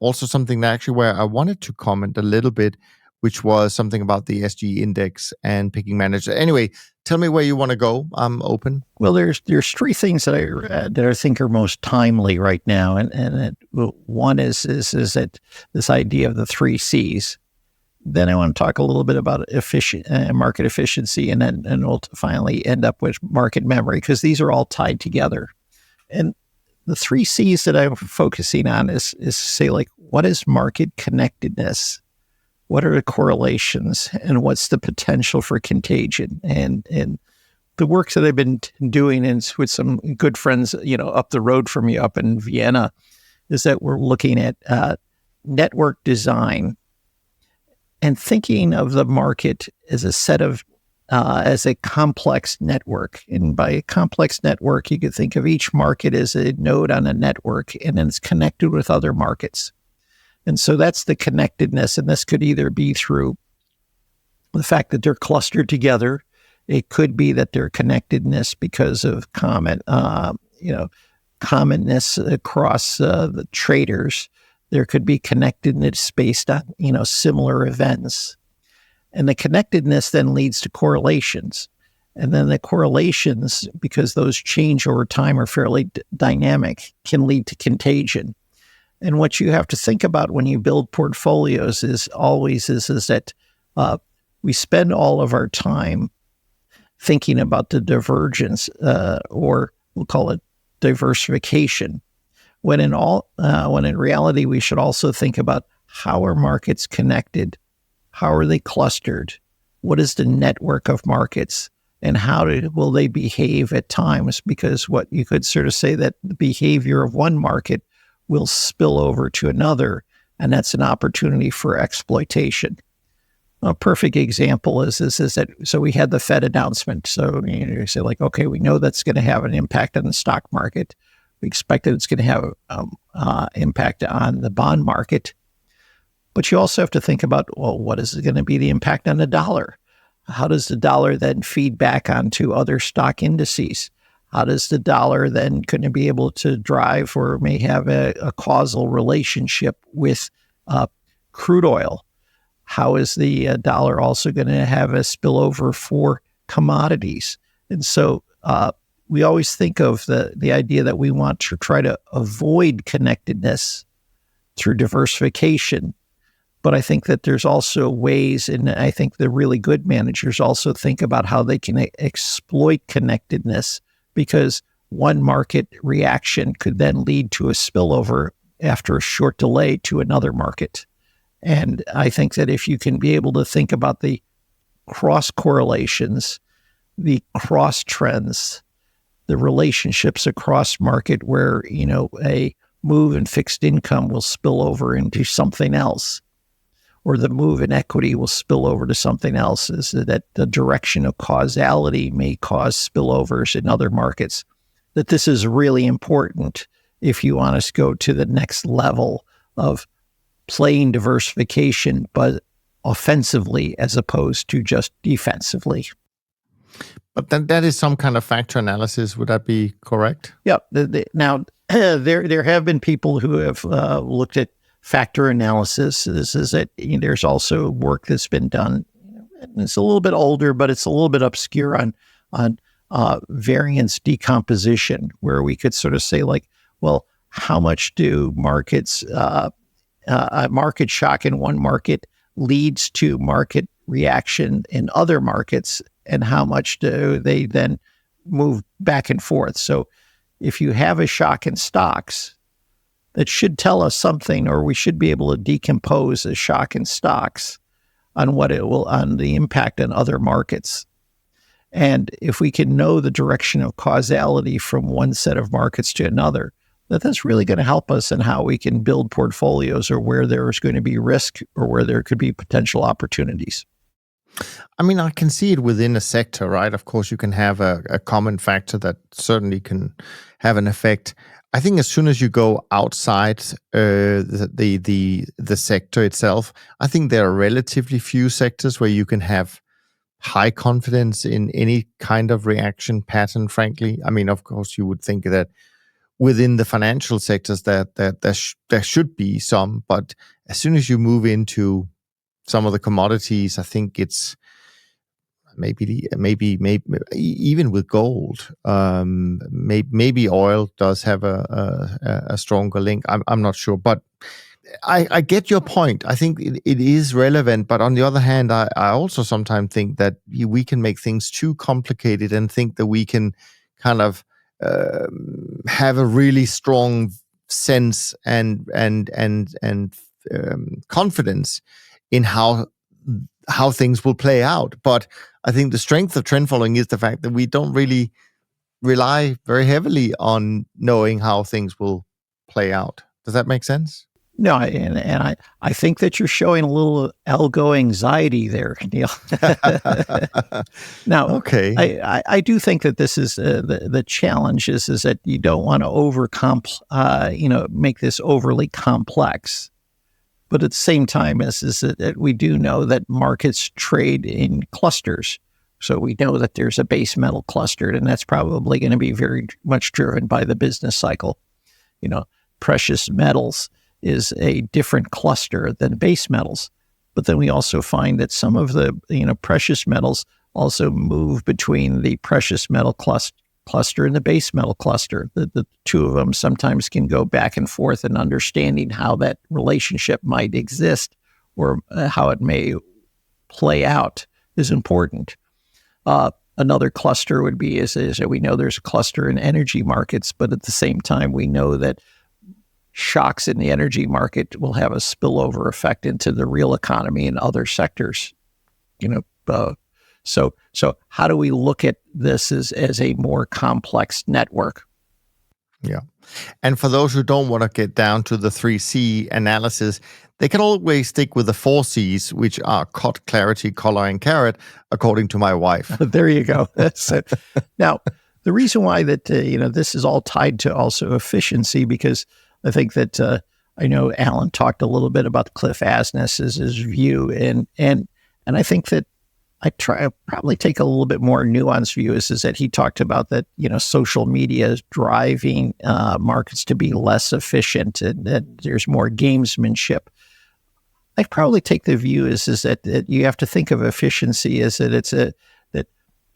also something that actually where I wanted to comment a little bit, which was something about the SG index and picking manager. Anyway, tell me where you want to go. I'm open. Well, there's 3 things that I think are most timely right now, and one is that this idea of the 3 C's. Then I want to talk a little bit about market efficiency, and we'll finally end up with market memory, because these are all tied together. And the 3 C's that I'm focusing on is say, like, what is market connectedness? What are the correlations, and what's the potential for contagion? And the work that I've been doing with some good friends, up the road from you up in Vienna, is that we're looking at network design and thinking of the market as a set of, as a complex network. And by a complex network, you could think of each market as a node on a network, and then it's connected with other markets. And so that's the connectedness. And this could either be through the fact that they're clustered together. It could be that they're connectedness because of commonness across the traders. There could be connectedness based on, similar events. And the connectedness then leads to correlations. And then the correlations, because those change over time, are fairly dynamic, can lead to contagion. And what you have to think about when you build portfolios is always that we spend all of our time thinking about the divergence, or we'll call it diversification. When in reality, we should also think about how are markets connected, how are they clustered, what is the network of markets, and how will they behave at times? Because what you could sort of say that the behavior of one market will spill over to another, and that's an opportunity for exploitation. A perfect example is that, so we had the Fed announcement. So you say like, okay, we know that's going to have an impact on the stock market. We expect that it's going to have impact on the bond market. But you also have to think about, well, what is going to be the impact on the dollar? How does the dollar then feed back onto other stock indices? How does the dollar then going to be able to drive or may have a causal relationship with crude oil? How is the dollar also going to have a spillover for commodities? And so we always think of the idea that we want to try to avoid connectedness through diversification. But I think that there's also ways, and I think the really good managers also think about how they can exploit connectedness, because one market reaction could then lead to a spillover after a short delay to another market. And I think that if you can be able to think about the cross correlations, the cross trends, the relationships across market where, a move in fixed income will spill over into something else, or the move in equity will spill over to something else, is that the direction of causality may cause spillovers in other markets, that this is really important if you want to go to the next level of playing diversification, but offensively as opposed to just defensively. But then that is some kind of factor analysis. Would that be correct? Yeah. Now, there have been people who have looked at factor analysis. This is it. There's also work that's been done. It's a little bit older, but it's a little bit obscure on variance decomposition, where we could sort of say like, well, how much do markets, a market shock in one market leads to market reaction in other markets, and how much do they then move back and forth? So if you have a shock in stocks, that should tell us something, or we should be able to decompose a shock in stocks on what it will, on the impact on other markets. And if we can know the direction of causality from one set of markets to another, that's really going to help us in how we can build portfolios, or where there is going to be risk or where there could be potential opportunities. I mean, I can see it within a sector, right? Of course, you can have a common factor that certainly can have an effect. I think as soon as you go outside the sector itself, I think there are relatively few sectors where you can have high confidence in any kind of reaction pattern, frankly. I mean, of course, you would think that within the financial sectors that there should be some, but as soon as you move into some of the commodities, I think it's maybe even with gold, maybe oil does have a stronger link. I'm not sure, but I get your point. I think it is relevant, but on the other hand, I also sometimes think that we can make things too complicated and think that we can kind of have a really strong sense and confidence in how things will play out. But I think the strength of trend following is the fact that we don't really rely very heavily on knowing how things will play out. Does that make sense? No, and I think that you're showing a little algo anxiety there, Neil. Now, okay, I do think that this is the challenge is that you don't want to make this overly complex. But at the same time, is that we do know that markets trade in clusters. So we know that there's a base metal cluster, and that's probably going to be very much driven by the business cycle. Precious metals is a different cluster than base metals. But then we also find that some of the precious metals also move between the precious metal cluster and the base metal cluster. The two of them sometimes can go back and forth, and understanding how that relationship might exist or how it may play out is important. Another cluster would be is that we know there's a cluster in energy markets, but at the same time, we know that shocks in the energy market will have a spillover effect into the real economy and other sectors. So how do we look at this as a more complex network? Yeah. And for those who don't want to get down to the 3C analysis, they can always stick with the 4 Cs, which are cut, clarity, color, and carrot, according to my wife. There you go. That's it. Now, the reason why that, this is all tied to also efficiency, because I think that I know Alan talked a little bit about Cliff Asness's view, and I think that I probably take a little bit more nuanced view is that he talked about that, social media is driving markets to be less efficient and that there's more gamesmanship. I probably take the view is that you have to think of efficiency as that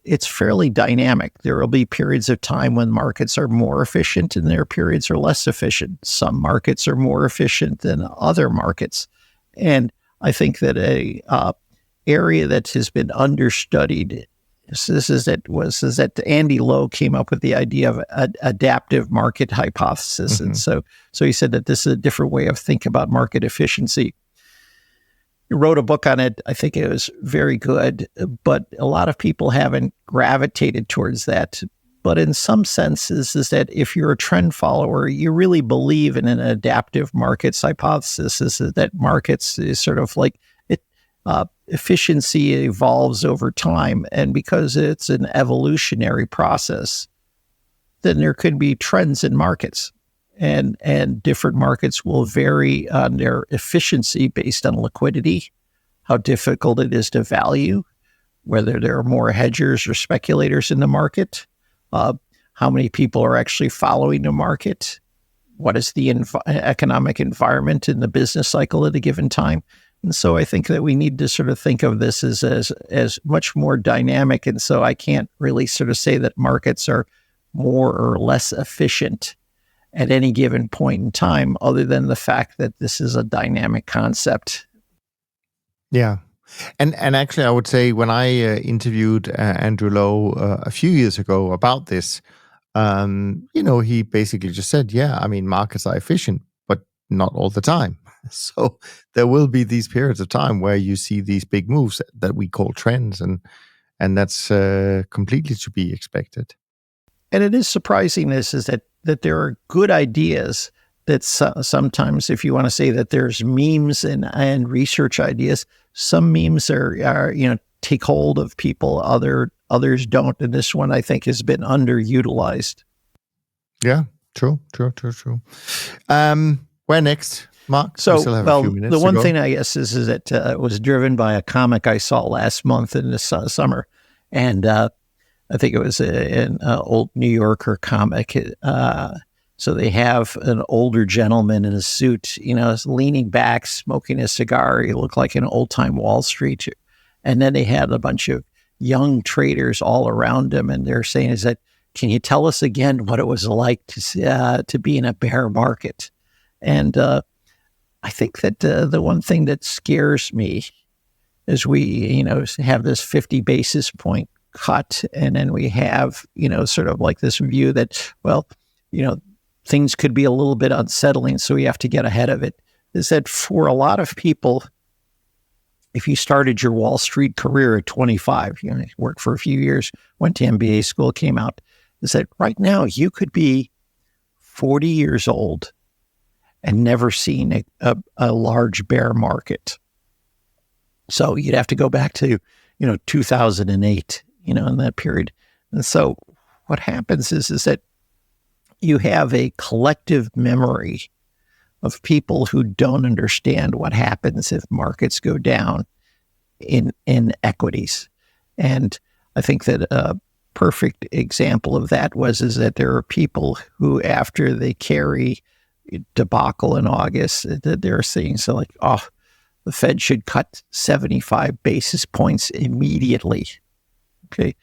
it's fairly dynamic. There will be periods of time when markets are more efficient and there are periods are less efficient. Some markets are more efficient than other markets. And I think that a area that has been understudied is that Andy Lowe came up with the idea of adaptive market hypothesis. Mm-hmm. And so he said that this is a different way of thinking about market efficiency. He wrote a book on it. I think it was very good, but a lot of people haven't gravitated towards that. But in some senses is that if you're a trend follower, you really believe in an adaptive markets hypothesis, is that markets is sort of like efficiency evolves over time. And because it's an evolutionary process, then there could be trends in markets. And different markets will vary on their efficiency based on liquidity, how difficult it is to value, whether there are more hedgers or speculators in the market, how many people are actually following the market, what is the economic environment in the business cycle at a given time. And so I think that we need to sort of think of this as much more dynamic. And so I can't really sort of say that markets are more or less efficient at any given point in time, other than the fact that this is a dynamic concept. Yeah. And actually, I would say when I interviewed Andrew Lowe a few years ago about this, he basically just said, markets are efficient, but not all the time. So there will be these periods of time where you see these big moves that we call trends, and that's completely to be expected. And it is surprising is that there are good ideas that sometimes, if you want to say that there's memes and research ideas, some memes are take hold of people, others don't. And this one, I think, has been underutilized. Yeah, true. Where next, Mark? So, we still have a few minutes the one to go. thing I guess is that it was driven by a comic I saw last month in the summer. And I think it was an old New Yorker comic. So they have an older gentleman in a suit, leaning back, smoking a cigar. He looked like an old-time Wall Street. And then they had a bunch of young traders all around him. And they're saying, is that, can you tell us again what it was like to be in a bear market? And I think that the one thing that scares me is we, have this 50 basis point cut. And then we have, sort of like this view that, things could be a little bit unsettling, so we have to get ahead of it. Is that for a lot of people, if you started your Wall Street career at 25, worked for a few years, went to MBA school, came out, is that right now you could be 40 years old and never seen a large bear market. So you'd have to go back to, 2008, in that period. And so what happens is that you have a collective memory of people who don't understand what happens if markets go down in equities. And I think that a perfect example of that is that there are people who, after they carry debacle in August, that they're saying, the Fed should cut 75 basis points immediately. Okay.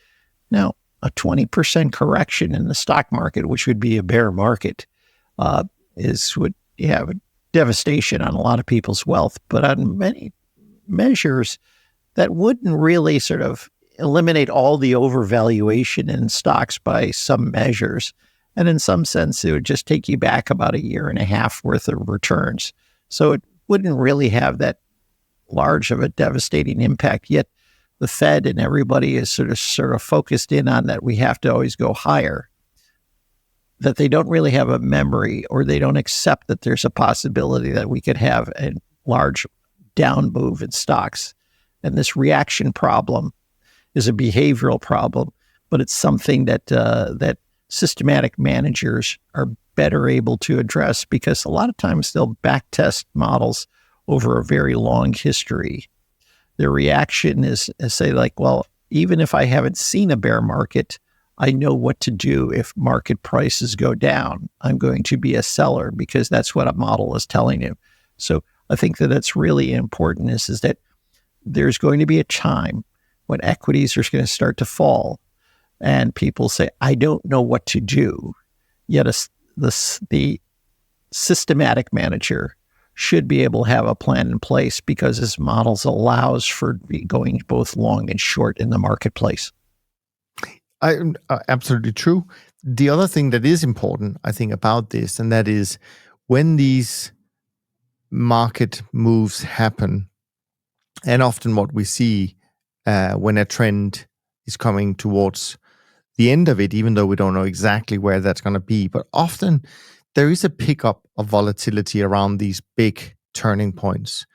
Now, a 20% correction in the stock market, which would be a bear market, would have a devastation on a lot of people's wealth. But on many measures, that wouldn't really sort of eliminate all the overvaluation in stocks by some measures. And in some sense, it would just take you back about a year and a half worth of returns. So it wouldn't really have that large of a devastating impact. Yet the Fed and everybody is sort of focused in on that we have to always go higher, that they don't really have a memory, or they don't accept that there's a possibility that we could have a large down move in stocks. And this reaction problem is a behavioral problem, but it's something that systematic managers are better able to address, because a lot of times they'll backtest models over a very long history. Their reaction is say like, well, even if I haven't seen a bear market, I know what to do if market prices go down. I'm going to be a seller because that's what a model is telling you. So I think that that's really important is that there's going to be a time when equities are going to start to fall and people say, I don't know what to do. Yet the systematic manager should be able to have a plan in place because his models allows for going both long and short in the marketplace. Absolutely true. The other thing that is important, I think, about this, and that is when these market moves happen, and often what we see when a trend is coming towards the end of it, even though we don't know exactly where that's going to be, but often there is a pickup of volatility around these big turning points.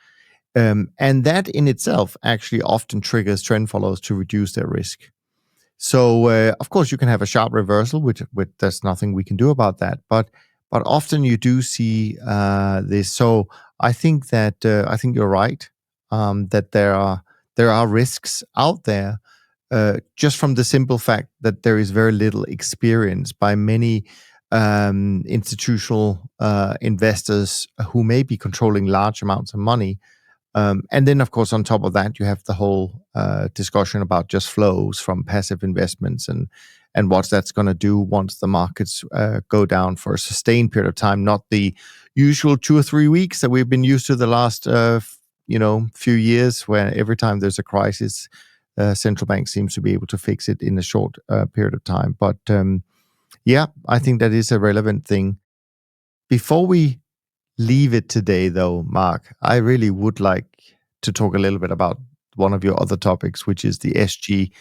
And that in itself actually often triggers trend followers to reduce their risk. So, of course, you can have a sharp reversal, which there's nothing we can do about that. But often you do see this. So I think you're right that there are risks out there just from the simple fact that there is very little experience by many institutional investors who may be controlling large amounts of money. And then, of course, on top of that, you have the whole discussion about just flows from passive investments and what that's going to do once the markets go down for a sustained period of time, not the usual 2 or 3 weeks that we've been used to the last few years, where every time there's a crisis, central bank seems to be able to fix it in a short period of time. But yeah, I think that is a relevant thing. Before we leave it today, though, Mark, I really would like to talk a little bit about one of your other topics, which is the SG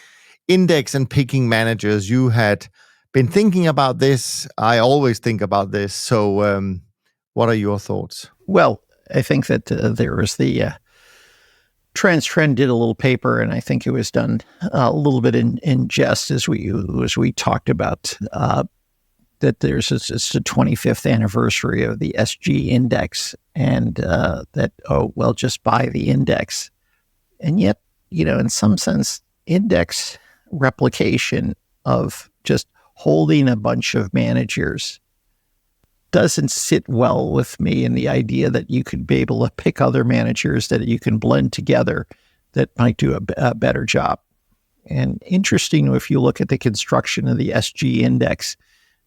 index and picking managers. You had been thinking about this. I always think about this. So what are your thoughts? Well, I think that there was the Trend did a little paper, and I think it was done a little bit in jest as we talked about that it's the 25th anniversary of the SG index, and just buy the index. And yet, in some sense, index replication of just holding a bunch of managers doesn't sit well with me, in the idea that you could be able to pick other managers that you can blend together that might do a better job. And interesting, if you look at the construction of the SG index,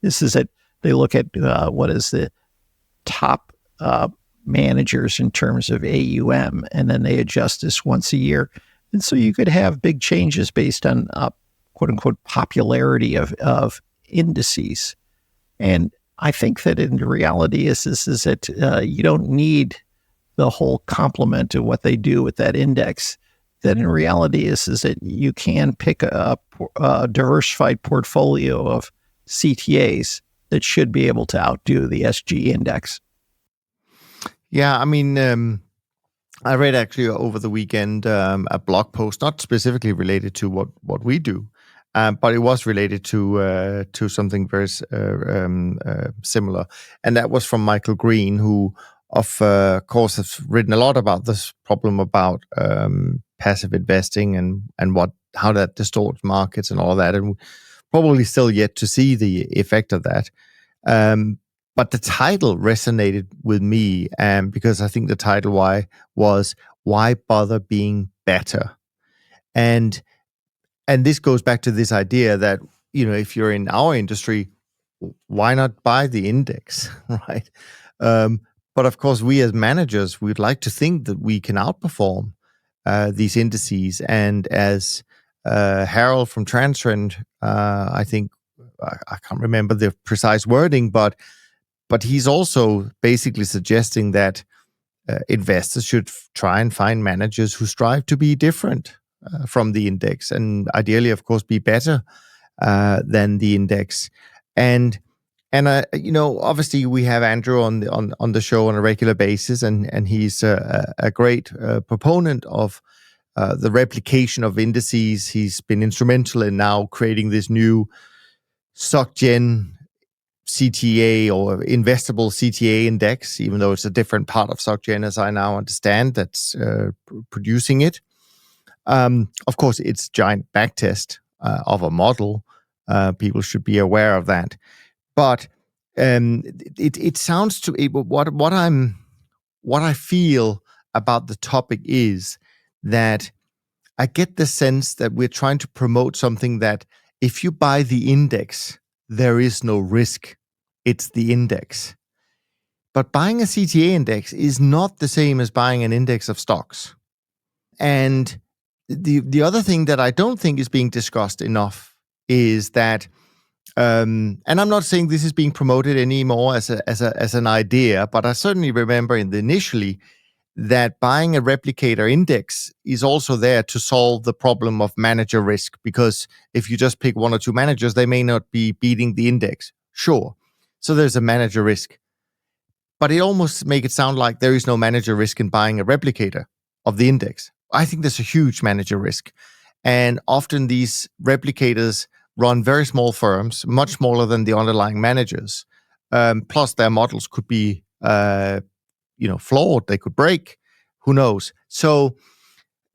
this is that they look at what is the top managers in terms of AUM, and then they adjust this once a year. And so you could have big changes based on quote unquote popularity of indices. And I think that in reality is that you don't need the whole complement of what they do with that index. That in reality is that you can pick a diversified portfolio of CTAs that should be able to outdo the SG index. Yeah, I mean, I read actually over the weekend a blog post, not specifically related to what we do, but it was related to something very similar, and that was from Michael Green, who, of course, has written a lot about this problem about passive investing and how that distorts markets and all that, and probably still yet to see the effect of that. But the title resonated with me, because I think the title was "Why Bother Being Better?" And this goes back to this idea that if you're in our industry, why not buy the index, right? But of course, we as managers, we'd like to think that we can outperform these indices. And as Harold from Transtrend, I think, I can't remember the precise wording, but he's also basically suggesting that investors should try and find managers who strive to be different from the index, and ideally, of course, be better than the index. And obviously, we have Andrew on the show on a regular basis, and he's a great proponent of the replication of indices. He's been instrumental in now creating this new SocGen CTA or investable CTA index, even though it's a different part of SocGen, as I now understand, that's producing it. Of course, it's a giant backtest of a model. People should be aware of that. But it sounds to what I feel about the topic is that I get the sense that we're trying to promote something that if you buy the index, there is no risk. It's the index. But buying a CTA index is not the same as buying an index of stocks. And the other thing that I don't think is being discussed enough is that, and I'm not saying this is being promoted anymore as an idea, but I certainly remember initially that buying a replicator index is also there to solve the problem of manager risk, because if you just pick one or two managers, they may not be beating the index. Sure. So there's a manager risk. But it almost makes it sound like there is no manager risk in buying a replicator of the index. I think there's a huge manager risk. And often these replicators run very small firms, much smaller than the underlying managers. Plus their models could be flawed. They could break. Who knows? So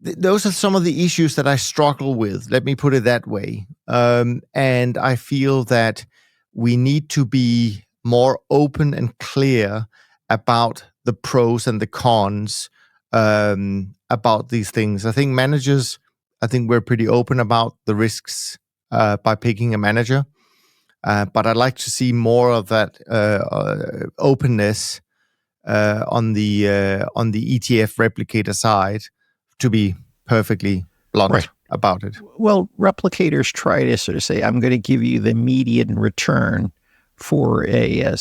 those are some of the issues that I struggle with. Let me put it that way. And I feel that we need to be more open and clear about the pros and the cons about these things. I think managers, we're pretty open about the risks by picking a manager. But I'd like to see more of that openness on the ETF replicator side, to be perfectly blunt about it. Well, replicators try to sort of say, I'm going to give you the median return for a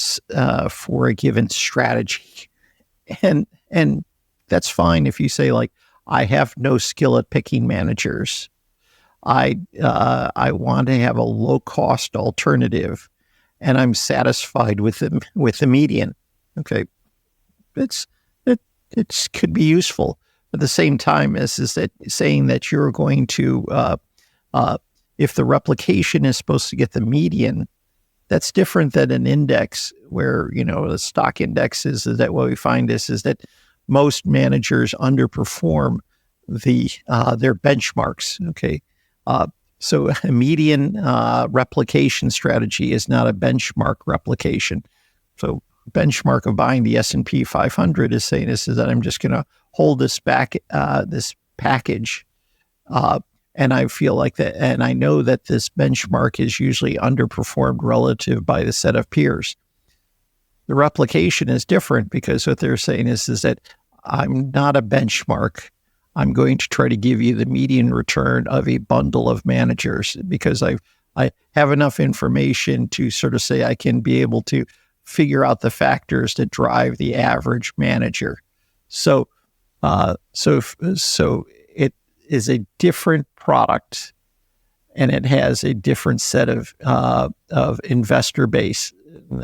given strategy. And that's fine if you say, like, I have no skill at picking managers. I want to have a low cost alternative, and I'm satisfied with the median. Okay, it could be useful. At the same time, is that saying that you're going to if the replication is supposed to get the median, that's different than an index where, the stock index is that what we find is that most managers underperform their benchmarks. Okay. So a median replication strategy is not a benchmark replication. So benchmark of buying the S&P 500 is saying is that I'm just going to hold this back, this package. And I feel like that, and I know that this benchmark is usually underperformed relative by the set of peers. The replication is different because what they're saying is that I'm not a benchmark. I'm going to try to give you the median return of a bundle of managers because I have enough information to sort of say I can be able to figure out the factors that drive the average manager. So it is a different product, and it has a different set of investor base.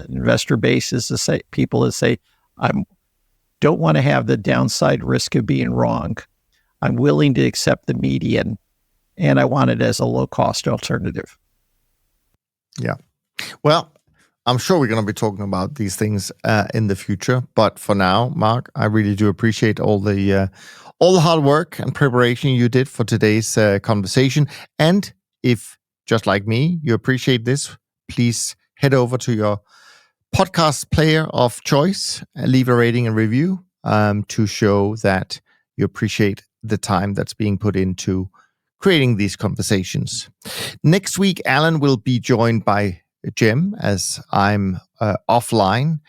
Investor base is to say people that say don't want to have the downside risk of being wrong. I'm willing to accept the median, and I want it as a low-cost alternative. Yeah. Well, I'm sure we're going to be talking about these things in the future. But for now, Mark, I really do appreciate all the hard work and preparation you did for today's conversation. And if, just like me, you appreciate this, please head over to your podcast player of choice, leave a rating and review to show that you appreciate the time that's being put into creating these conversations. Next week, Alan will be joined by Jem as I'm offline.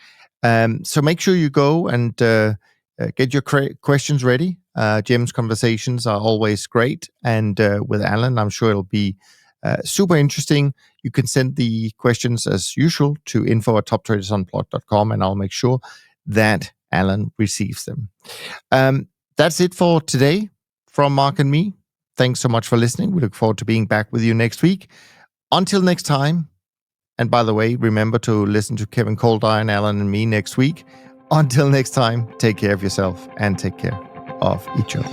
So make sure you go and get your questions ready. Jem's conversations are always great. And with Alan, I'm sure it'll be super interesting. You can send the questions as usual to info@toptradersunplugged.com, and I'll make sure that Alan receives them. That's it for today from Mark and me. Thanks so much for listening. We look forward to being back with you next week. Until next time, and by the way, remember to listen to Kevin Coldiron, Alan, and me next week. Until next time, take care of yourself and take care of each other.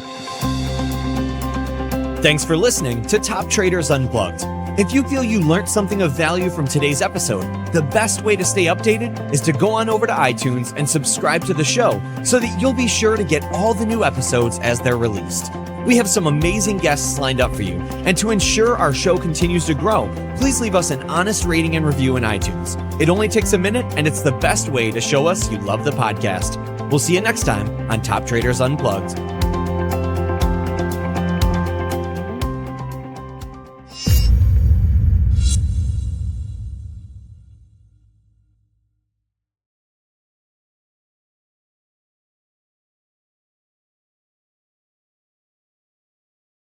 Thanks for listening to Top Traders Unplugged. If you feel you learned something of value from today's episode, the best way to stay updated is to go on over to iTunes and subscribe to the show so that you'll be sure to get all the new episodes as they're released. We have some amazing guests lined up for you, and to ensure our show continues to grow, please leave us an honest rating and review in iTunes. It only takes a minute, and it's the best way to show us you love the podcast. We'll see you next time on Top Traders Unplugged.